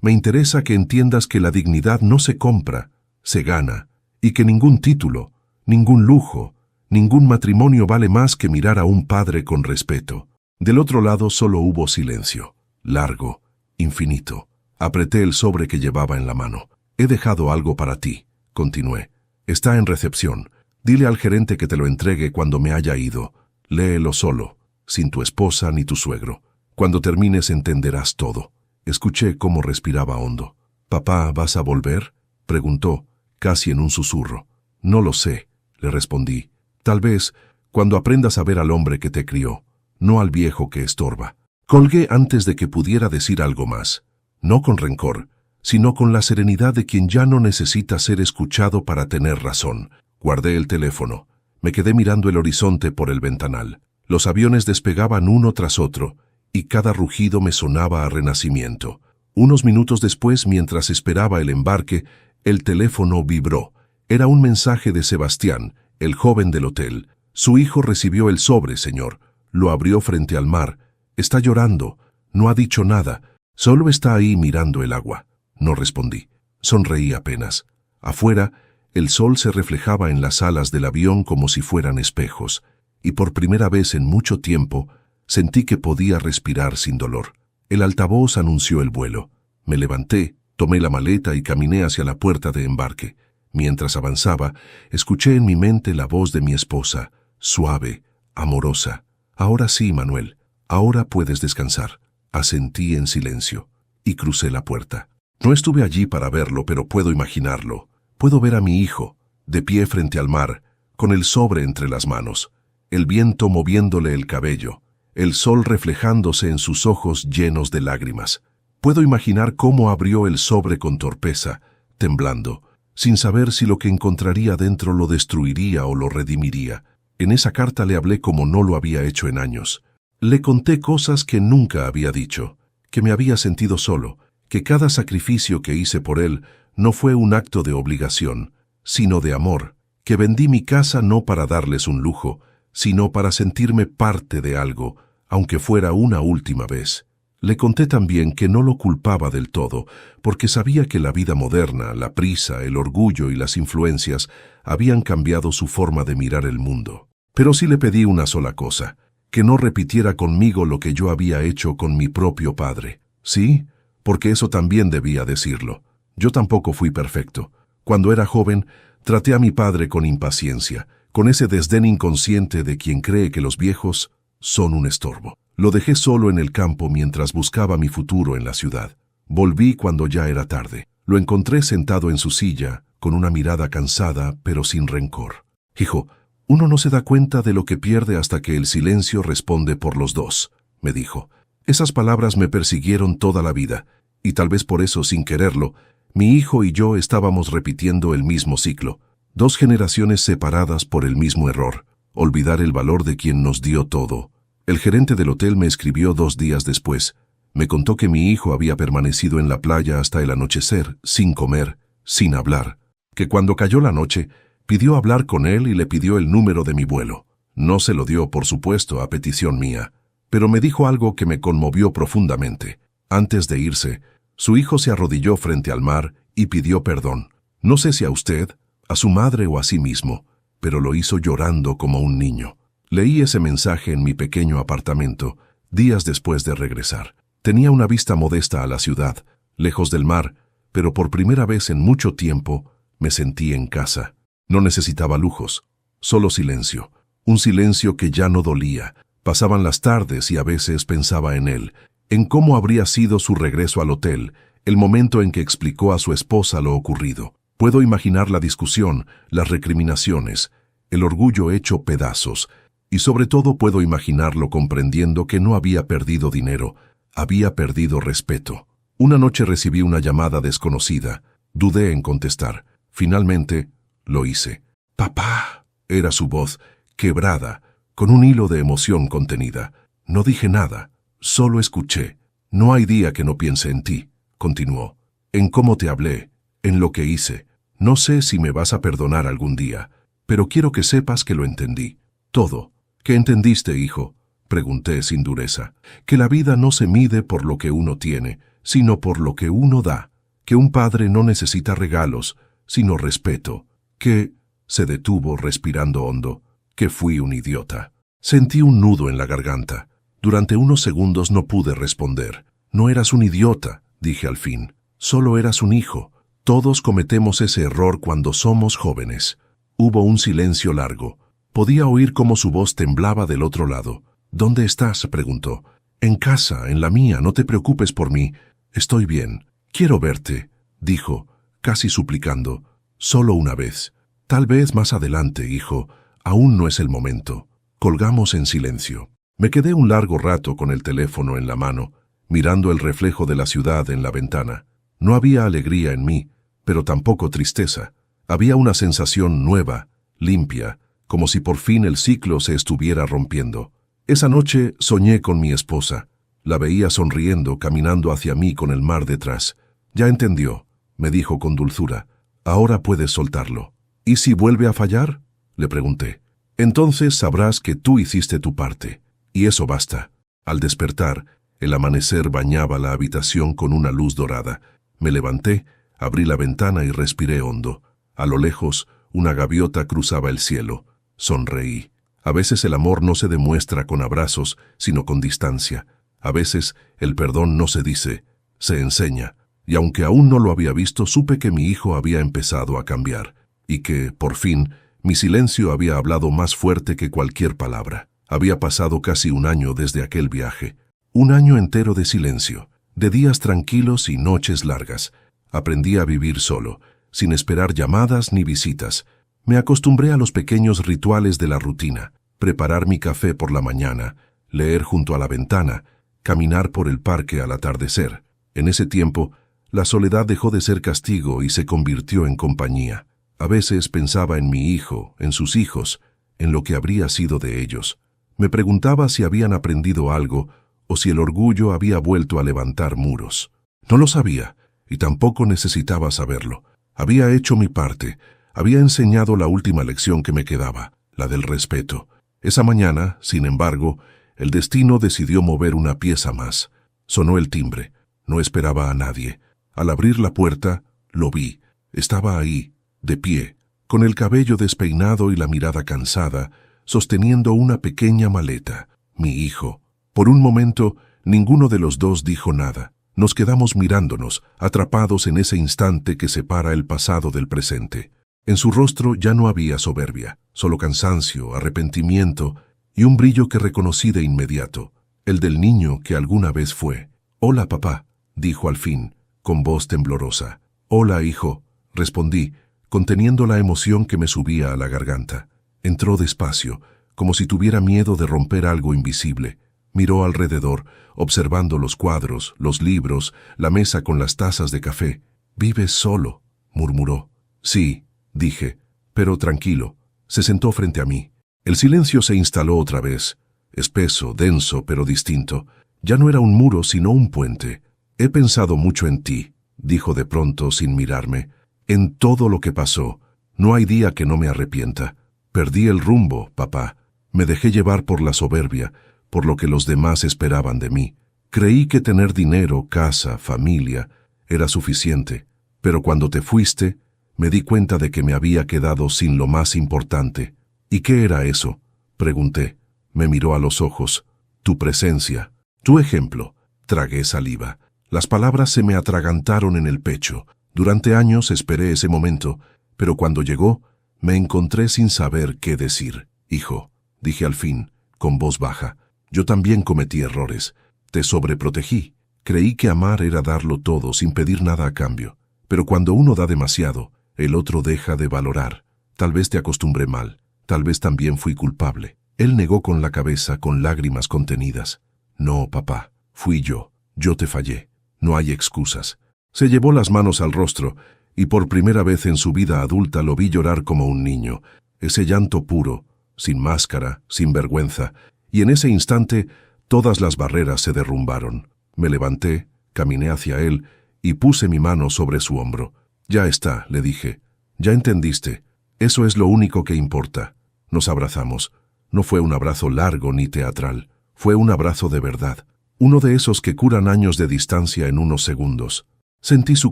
Me interesa que entiendas que la dignidad no se compra, se gana, y que ningún título, ningún lujo, Ningún matrimonio vale más que mirar a un padre con respeto. Del otro lado solo hubo silencio, largo, infinito. Apreté el sobre que llevaba en la mano. He dejado algo para ti, continué. Está en recepción. Dile al gerente que te lo entregue cuando me haya ido. Léelo solo, sin tu esposa ni tu suegro. Cuando termines entenderás todo. Escuché cómo respiraba hondo. «Papá, ¿vas a volver?», preguntó, casi en un susurro. «No lo sé», le respondí. «Tal vez cuando aprendas a ver al hombre que te crió, no al viejo que estorba». Colgué antes de que pudiera decir algo más. No con rencor, sino con la serenidad de quien ya no necesita ser escuchado para tener razón. Guardé el teléfono. Me quedé mirando el horizonte por el ventanal. Los aviones despegaban uno tras otro, y cada rugido me sonaba a renacimiento. Unos minutos después, mientras esperaba el embarque, el teléfono vibró. Era un mensaje de Sebastián, el joven del hotel. «Su hijo recibió el sobre, señor. Lo abrió frente al mar. Está llorando. No ha dicho nada. Solo está ahí mirando el agua». No respondí. Sonreí apenas. Afuera, el sol se reflejaba en las alas del avión como si fueran espejos, y por primera vez en mucho tiempo sentí que podía respirar sin dolor. El altavoz anunció el vuelo. Me levanté, tomé la maleta y caminé hacia la puerta de embarque. Mientras avanzaba, escuché en mi mente la voz de mi esposa, suave, amorosa. «Ahora sí, Manuel, ahora puedes descansar». Asentí en silencio y crucé la puerta. No estuve allí para verlo, pero puedo imaginarlo. Puedo ver a mi hijo, de pie frente al mar, con el sobre entre las manos, el viento moviéndole el cabello, el sol reflejándose en sus ojos llenos de lágrimas. Puedo imaginar cómo abrió el sobre con torpeza, temblando, sin saber si lo que encontraría dentro lo destruiría o lo redimiría. En esa carta le hablé como no lo había hecho en años. Le conté cosas que nunca había dicho, que me había sentido solo, que cada sacrificio que hice por él no fue un acto de obligación, sino de amor, que vendí mi casa no para darles un lujo, sino para sentirme parte de algo, aunque fuera una última vez. Le conté también que no lo culpaba del todo, porque sabía que la vida moderna, la prisa, el orgullo y las influencias habían cambiado su forma de mirar el mundo. Pero sí le pedí una sola cosa, que no repitiera conmigo lo que yo había hecho con mi propio padre. Sí, porque eso también debía decirlo. Yo tampoco fui perfecto. Cuando era joven, traté a mi padre con impaciencia, con ese desdén inconsciente de quien cree que los viejos son un estorbo. Lo dejé solo en el campo mientras buscaba mi futuro en la ciudad. Volví cuando ya era tarde. Lo encontré sentado en su silla, con una mirada cansada, pero sin rencor. «Hijo, uno no se da cuenta de lo que pierde hasta que el silencio responde por los dos», me dijo. Esas palabras me persiguieron toda la vida, y tal vez por eso, sin quererlo, mi hijo y yo estábamos repitiendo el mismo ciclo. 2 generaciones separadas por el mismo error, olvidar el valor de quien nos dio todo. El gerente del hotel me escribió 2 días después. Me contó que mi hijo había permanecido en la playa hasta el anochecer, sin comer, sin hablar, que cuando cayó la noche, pidió hablar con él y le pidió el número de mi vuelo. No se lo dio, por supuesto, a petición mía, pero me dijo algo que me conmovió profundamente. Antes de irse, su hijo se arrodilló frente al mar y pidió perdón. No sé si a usted, a su madre o a sí mismo, pero lo hizo llorando como un niño. Leí ese mensaje en mi pequeño apartamento, días después de regresar. Tenía una vista modesta a la ciudad, lejos del mar, pero por primera vez en mucho tiempo me sentí en casa. No necesitaba lujos, solo silencio. Un silencio que ya no dolía. Pasaban las tardes y a veces pensaba en él, en cómo habría sido su regreso al hotel, el momento en que explicó a su esposa lo ocurrido. Puedo imaginar la discusión, las recriminaciones, el orgullo hecho pedazos, y sobre todo puedo imaginarlo comprendiendo que no había perdido dinero, había perdido respeto. Una noche recibí una llamada desconocida. Dudé en contestar. Finalmente, lo hice. «Papá», era su voz, quebrada, con un hilo de emoción contenida. No dije nada, solo escuché. «No hay día que no piense en ti», continuó, «en cómo te hablé, en lo que hice. No sé si me vas a perdonar algún día, pero quiero que sepas que lo entendí. Todo». «¿Qué entendiste, hijo?», pregunté sin dureza. «Que la vida no se mide por lo que uno tiene, sino por lo que uno da. Que un padre no necesita regalos, sino respeto. Que...» Se detuvo respirando hondo. que fui un idiota. Sentí un nudo en la garganta. Durante unos segundos no pude responder. No eras un idiota, dije al fin. Solo eras un hijo. Todos cometemos ese error cuando somos jóvenes. Hubo un silencio largo. Podía oír cómo su voz temblaba del otro lado. ¿Dónde estás?, preguntó. En casa, en la mía, no te preocupes por mí. Estoy bien. Quiero verte, dijo, casi suplicando. Solo una vez. Tal vez más adelante, hijo. Aún no es el momento. Colgamos en silencio. Me quedé un largo rato con el teléfono en la mano, mirando el reflejo de la ciudad en la ventana. No había alegría en mí, pero tampoco tristeza. Había una sensación nueva, limpia, como si por fin el ciclo se estuviera rompiendo. Esa noche soñé con mi esposa. La veía sonriendo, caminando hacia mí con el mar detrás. Ya entendió, me dijo con dulzura. Ahora puedes soltarlo. ¿Y si vuelve a fallar?, le pregunté. Entonces sabrás que tú hiciste tu parte. Y eso basta. Al despertar, el amanecer bañaba la habitación con una luz dorada. Me levanté, abrí la ventana y respiré hondo. A lo lejos, una gaviota cruzaba el cielo. Sonreí. A veces el amor no se demuestra con abrazos, sino con distancia. A veces el perdón no se dice, se enseña. Y aunque aún no lo había visto, supe que mi hijo había empezado a cambiar. Y que, por fin, mi silencio había hablado más fuerte que cualquier palabra. Había pasado casi un año desde aquel viaje. Un año entero de silencio, de días tranquilos y noches largas. Aprendí a vivir solo, sin esperar llamadas ni visitas. Me acostumbré a los pequeños rituales de la rutina. Preparar mi café por la mañana, leer junto a la ventana, caminar por el parque al atardecer. En ese tiempo, la soledad dejó de ser castigo y se convirtió en compañía. A veces pensaba en mi hijo, en sus hijos, en lo que habría sido de ellos. Me preguntaba si habían aprendido algo o si el orgullo había vuelto a levantar muros. No lo sabía, y tampoco necesitaba saberlo. Había hecho mi parte, había enseñado la última lección que me quedaba, la del respeto. Esa mañana, sin embargo, el destino decidió mover una pieza más. Sonó el timbre. No esperaba a nadie. Al abrir la puerta, lo vi. Estaba ahí, de pie, con el cabello despeinado y la mirada cansada, sosteniendo una pequeña maleta. Mi hijo. Por un momento, ninguno de los dos dijo nada. Nos quedamos mirándonos, atrapados en ese instante que separa el pasado del presente. En su rostro ya no había soberbia, solo cansancio, arrepentimiento y un brillo que reconocí de inmediato, el del niño que alguna vez fue. «Hola, papá», dijo al fin, con voz temblorosa. «Hola, hijo», respondí, conteniendo la emoción que me subía a la garganta. Entró despacio, como si tuviera miedo de romper algo invisible. Miró alrededor, observando los cuadros, los libros, la mesa con las tazas de café. «¿Vives solo?», murmuró. «Sí», dije, «pero tranquilo». Se sentó frente a mí. El silencio se instaló otra vez, espeso, denso, pero distinto. Ya no era un muro, sino un puente. «He pensado mucho en ti», dijo de pronto sin mirarme. «En todo lo que pasó. No hay día que no me arrepienta. Perdí el rumbo, papá. Me dejé llevar por la soberbia, por lo que los demás esperaban de mí. Creí que tener dinero, casa, familia, era suficiente. Pero cuando te fuiste, me di cuenta de que me había quedado sin lo más importante». «¿Y qué era eso?», pregunté. Me miró a los ojos. «Tu presencia, tu ejemplo». Tragué saliva. Las palabras se me atragantaron en el pecho. Durante años esperé ese momento, pero cuando llegó, me encontré sin saber qué decir. «Hijo», dije al fin, con voz baja, «yo también cometí errores. Te sobreprotegí. Creí que amar era darlo todo sin pedir nada a cambio. Pero cuando uno da demasiado, el otro deja de valorar. Tal vez te acostumbré mal. Tal vez también fui culpable». Él negó con la cabeza, con lágrimas contenidas. «No, papá, fui yo. Yo te fallé. No hay excusas». Se llevó las manos al rostro, y por primera vez en su vida adulta lo vi llorar como un niño. Ese llanto puro, sin máscara, sin vergüenza, y en ese instante todas las barreras se derrumbaron. Me levanté, caminé hacia él, y puse mi mano sobre su hombro. «Ya está», le dije. «Ya entendiste. Eso es lo único que importa». Nos abrazamos. No fue un abrazo largo ni teatral. Fue un abrazo de verdad. Uno de esos que curan años de distancia en unos segundos. Sentí su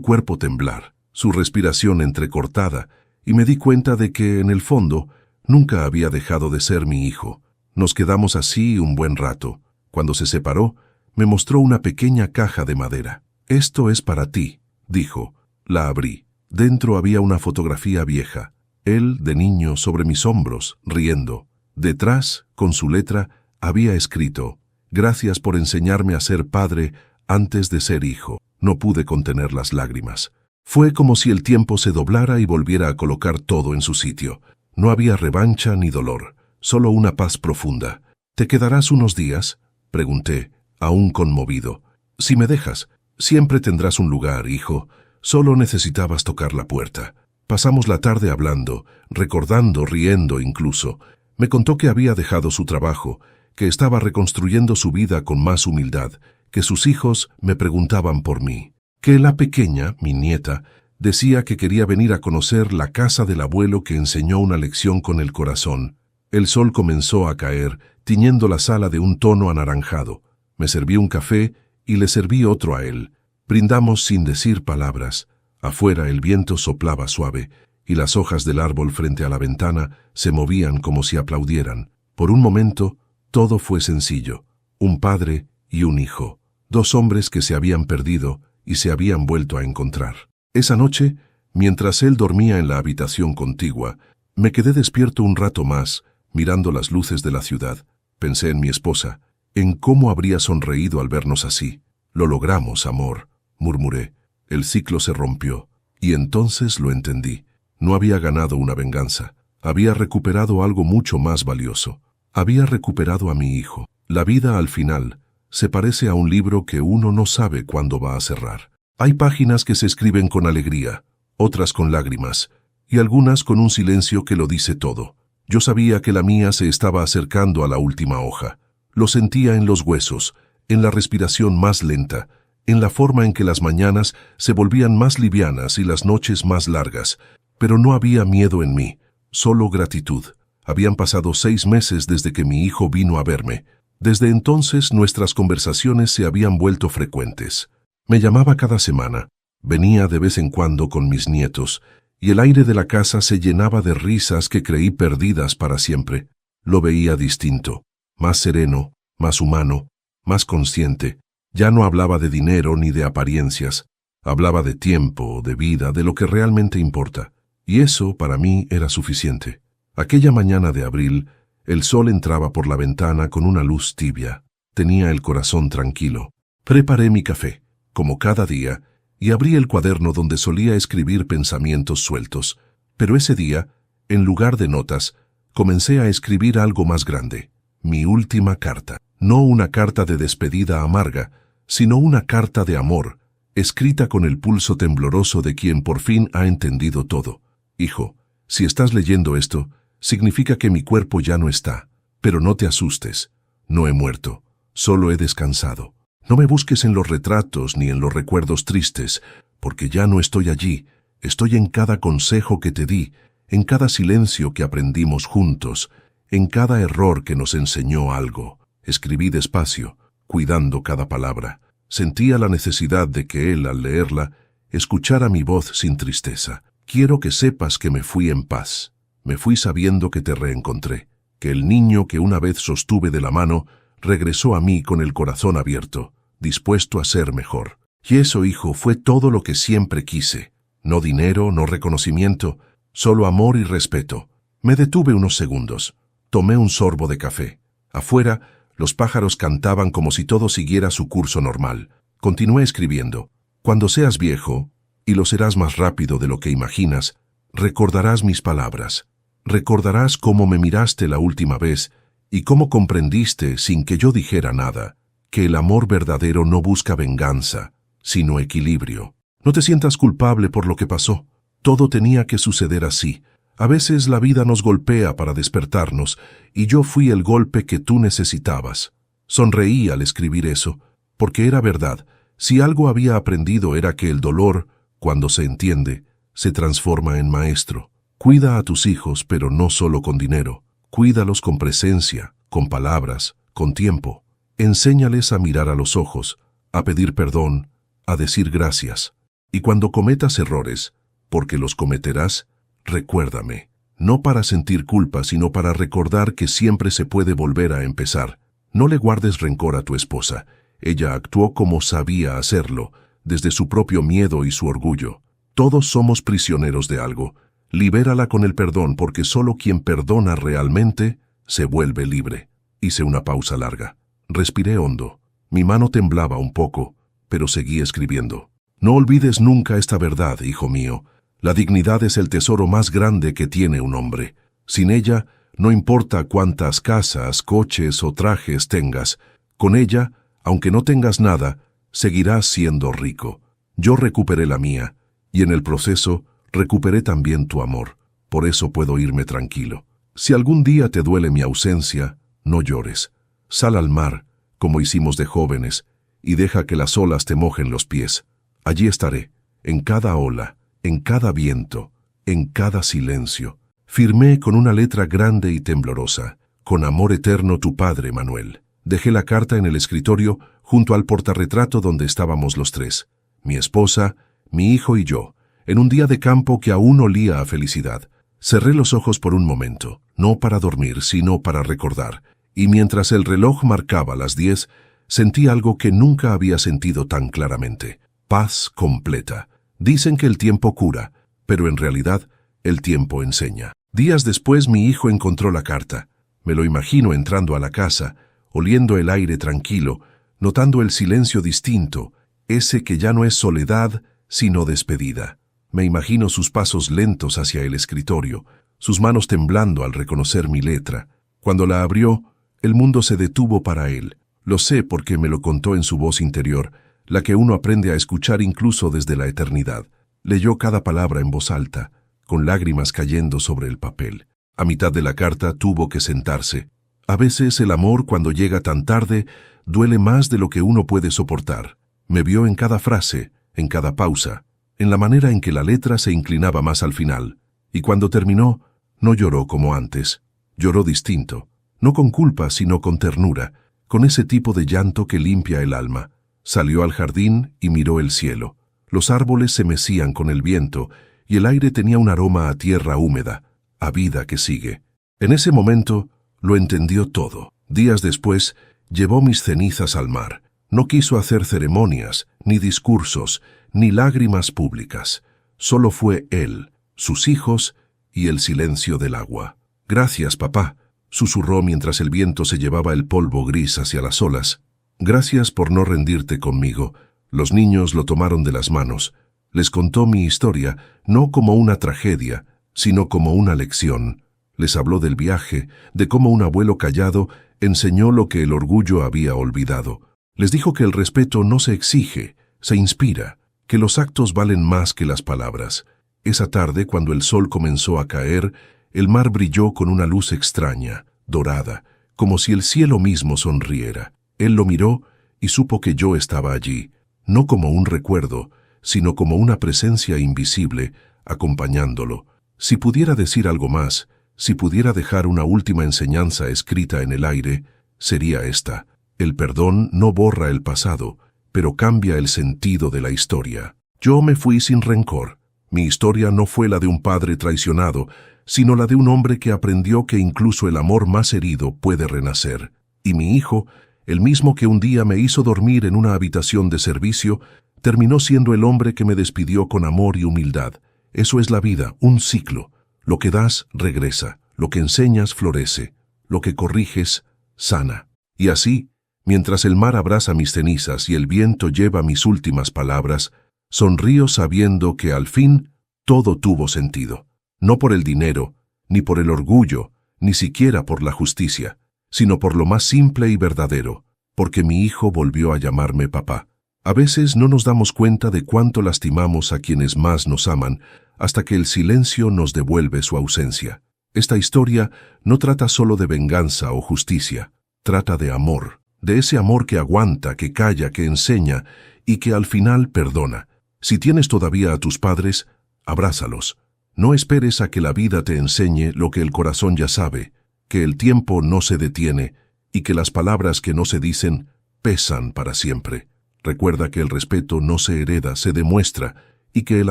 cuerpo temblar, su respiración entrecortada, y me di cuenta de que, en el fondo, Nunca había dejado de ser mi hijo. Nos quedamos así un buen rato. Cuando se separó, me mostró una pequeña caja de madera. «Esto es para ti», dijo. La abrí. Dentro había una fotografía vieja. Él, de niño, sobre mis hombros, riendo. Detrás, con su letra, había escrito: «Gracias por enseñarme a ser padre antes de ser hijo». No pude contener las lágrimas. Fue como si el tiempo se doblara y volviera a colocar todo en su sitio. No había revancha ni dolor, solo una paz profunda. «¿Te quedarás unos días?», pregunté, aún conmovido. «Si me dejas, siempre tendrás un lugar, hijo. Solo necesitabas tocar la puerta». Pasamos la tarde hablando, recordando, riendo incluso. Me contó que había dejado su trabajo, que estaba reconstruyendo su vida con más humildad, que sus hijos me preguntaban por mí, que la pequeña, mi nieta, decía que quería venir a conocer la casa del abuelo que enseñó una lección con el corazón. El sol comenzó a caer, tiñendo la sala de un tono anaranjado. Me serví un café y le serví otro a él. Brindamos sin decir palabras. Afuera el viento soplaba suave, y las hojas del árbol frente a la ventana se movían como si aplaudieran. Por un momento, todo fue sencillo. Un padre y un hijo. Dos hombres que se habían perdido y se habían vuelto a encontrar. Esa noche, mientras él dormía en la habitación contigua, me quedé despierto un rato más, mirando las luces de la ciudad. Pensé en mi esposa, en cómo habría sonreído al vernos así. «Lo logramos, amor», murmuré. El ciclo se rompió, y entonces lo entendí. No había ganado una venganza. Había recuperado algo mucho más valioso. Había recuperado a mi hijo. La vida, al final, se parece a un libro que uno no sabe cuándo va a cerrar. Hay páginas que se escriben con alegría, otras con lágrimas, y algunas con un silencio que lo dice todo. Yo sabía que la mía se estaba acercando a la última hoja. Lo sentía en los huesos, en la respiración más lenta, en la forma en que las mañanas se volvían más livianas y las noches más largas. Pero no había miedo en mí, solo gratitud. Habían pasado 6 meses desde que mi hijo vino a verme. Desde entonces nuestras conversaciones se habían vuelto frecuentes. Me llamaba cada semana, venía de vez en cuando con mis nietos, y el aire de la casa se llenaba de risas que creí perdidas para siempre. Lo veía distinto, más sereno, más humano, más consciente. Ya no hablaba de dinero ni de apariencias, hablaba de tiempo, de vida, de lo que realmente importa. Y eso, para mí, era suficiente. Aquella mañana de abril, el sol entraba por la ventana con una luz tibia. Tenía el corazón tranquilo. Preparé mi café, como cada día, y abrí el cuaderno donde solía escribir pensamientos sueltos. Pero ese día, en lugar de notas, comencé a escribir algo más grande. Mi última carta. No una carta de despedida amarga, sino una carta de amor, escrita con el pulso tembloroso de quien por fin ha entendido todo. «Hijo, si estás leyendo esto, significa que mi cuerpo ya no está. Pero no te asustes. No he muerto. Solo he descansado. No me busques en los retratos ni en los recuerdos tristes, porque ya no estoy allí. Estoy en cada consejo que te di, en cada silencio que aprendimos juntos, en cada error que nos enseñó algo». Escribí despacio, cuidando cada palabra. Sentía la necesidad de que él, al leerla, escuchara mi voz sin tristeza. «Quiero que sepas que me fui en paz. Me fui sabiendo que te reencontré, que el niño que una vez sostuve de la mano regresó a mí con el corazón abierto, dispuesto a ser mejor. Y eso, hijo, fue todo lo que siempre quise. No dinero, no reconocimiento, solo amor y respeto». Me detuve unos segundos. Tomé un sorbo de café. Afuera, los pájaros cantaban como si todo siguiera su curso normal. Continué escribiendo. «Cuando seas viejo, y lo serás más rápido de lo que imaginas, recordarás mis palabras. Recordarás cómo me miraste la última vez y cómo comprendiste, sin que yo dijera nada, que el amor verdadero no busca venganza, sino equilibrio. No te sientas culpable por lo que pasó. Todo tenía que suceder así. A veces la vida nos golpea para despertarnos, y yo fui el golpe que tú necesitabas». Sonreí al escribir eso, porque era verdad. Si algo había aprendido era que el dolor, cuando se entiende, se transforma en maestro. Cuida a tus hijos, pero no solo con dinero. Cuídalos con presencia, con palabras, con tiempo. Enséñales a mirar a los ojos, a pedir perdón, a decir gracias. Y cuando cometas errores, porque los cometerás, recuérdame. no para sentir culpa, sino para recordar que siempre se puede volver a empezar. No le guardes rencor a tu esposa. Ella actuó como sabía hacerlo, desde su propio miedo y su orgullo. Todos somos prisioneros de algo. Libérala con el perdón, porque solo quien perdona realmente se vuelve libre. Hice una pausa larga. Respiré hondo. Mi mano temblaba un poco, pero seguí escribiendo. No olvides nunca esta verdad, hijo mío. La dignidad es el tesoro más grande que tiene un hombre. Sin ella, no importa cuántas casas, coches o trajes tengas, con ella, aunque no tengas nada, seguirás siendo rico. Yo recuperé la mía, y en el proceso recuperé también tu amor. Por eso puedo irme tranquilo. Si algún día te duele mi ausencia, no llores. Sal al mar, como hicimos de jóvenes, y deja que las olas te mojen los pies. Allí estaré, en cada ola, en cada viento, en cada silencio. Firmé con una letra grande y temblorosa, con amor eterno tu padre, Manuel. Dejé la carta en el escritorio junto al portarretrato donde estábamos los tres, mi esposa, mi hijo y yo, en un día de campo que aún olía a felicidad. Cerré los ojos por un momento, no para dormir, sino para recordar, y mientras el reloj marcaba las 10, sentí algo que nunca había sentido tan claramente. Paz completa. Dicen que el tiempo cura, pero en realidad el tiempo enseña. Días después mi hijo encontró la carta. Me lo imagino entrando a la casa, oliendo el aire tranquilo, notando el silencio distinto, ese que ya no es soledad, sino despedida. Me imagino sus pasos lentos hacia el escritorio, sus manos temblando al reconocer mi letra. Cuando la abrió, el mundo se detuvo para él. Lo sé porque me lo contó en su voz interior, la que uno aprende a escuchar incluso desde la eternidad. Leyó cada palabra en voz alta, con lágrimas cayendo sobre el papel. A mitad de la carta tuvo que sentarse. A veces el amor, cuando llega tan tarde, duele más de lo que uno puede soportar. Me vio en cada frase, en cada pausa, en la manera en que la letra se inclinaba más al final. Y cuando terminó, no lloró como antes. Lloró distinto, no con culpa, sino con ternura, con ese tipo de llanto que limpia el alma. Salió al jardín y miró el cielo. Los árboles se mecían con el viento y el aire tenía un aroma a tierra húmeda, a vida que sigue. En ese momento lo entendió todo. Días después, llevó mis cenizas al mar. No quiso hacer ceremonias, ni discursos, ni lágrimas públicas. Solo fue él, sus hijos y el silencio del agua. «Gracias, papá», susurró mientras el viento se llevaba el polvo gris hacia las olas. «Gracias por no rendirte conmigo». Los niños lo tomaron de las manos. Les contó mi historia, no como una tragedia, sino como una lección. Les habló del viaje, de cómo un abuelo callado enseñó lo que el orgullo había olvidado. Les dijo que el respeto no se exige, se inspira, que los actos valen más que las palabras. Esa tarde, cuando el sol comenzó a caer, el mar brilló con una luz extraña, dorada, como si el cielo mismo sonriera. Él lo miró y supo que yo estaba allí, no como un recuerdo, sino como una presencia invisible, acompañándolo. Si pudiera decir algo más, si pudiera dejar una última enseñanza escrita en el aire, sería esta: el perdón no borra el pasado, pero cambia el sentido de la historia. Yo me fui sin rencor. Mi historia no fue la de un padre traicionado, sino la de un hombre que aprendió que incluso el amor más herido puede renacer. Y mi hijo, el mismo que un día me hizo dormir en una habitación de servicio, terminó siendo el hombre que me despidió con amor y humildad. Eso es la vida, un ciclo. Lo que das, regresa. Lo que enseñas, florece. Lo que corriges, sana. Y así, mientras el mar abraza mis cenizas y el viento lleva mis últimas palabras, sonrío sabiendo que al fin todo tuvo sentido. No por el dinero, ni por el orgullo, ni siquiera por la justicia, sino por lo más simple y verdadero, porque mi hijo volvió a llamarme papá. A veces no nos damos cuenta de cuánto lastimamos a quienes más nos aman, hasta que el silencio nos devuelve su ausencia. Esta historia no trata solo de venganza o justicia, trata de amor, de ese amor que aguanta, que calla, que enseña y que al final perdona. Si tienes todavía a tus padres, abrázalos. No esperes a que la vida te enseñe lo que el corazón ya sabe, que el tiempo no se detiene y que las palabras que no se dicen pesan para siempre. Recuerda que el respeto no se hereda, se demuestra, y que el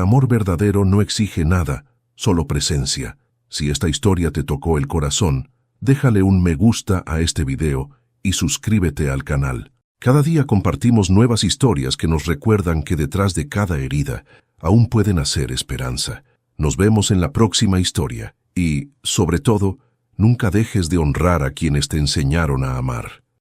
amor verdadero no exige nada, solo presencia. Si esta historia te tocó el corazón, déjale un me gusta a este video y suscríbete al canal. Cada día compartimos nuevas historias que nos recuerdan que detrás de cada herida aún puede nacer esperanza. Nos vemos en la próxima historia y, sobre todo, nunca dejes de honrar a quienes te enseñaron a amar.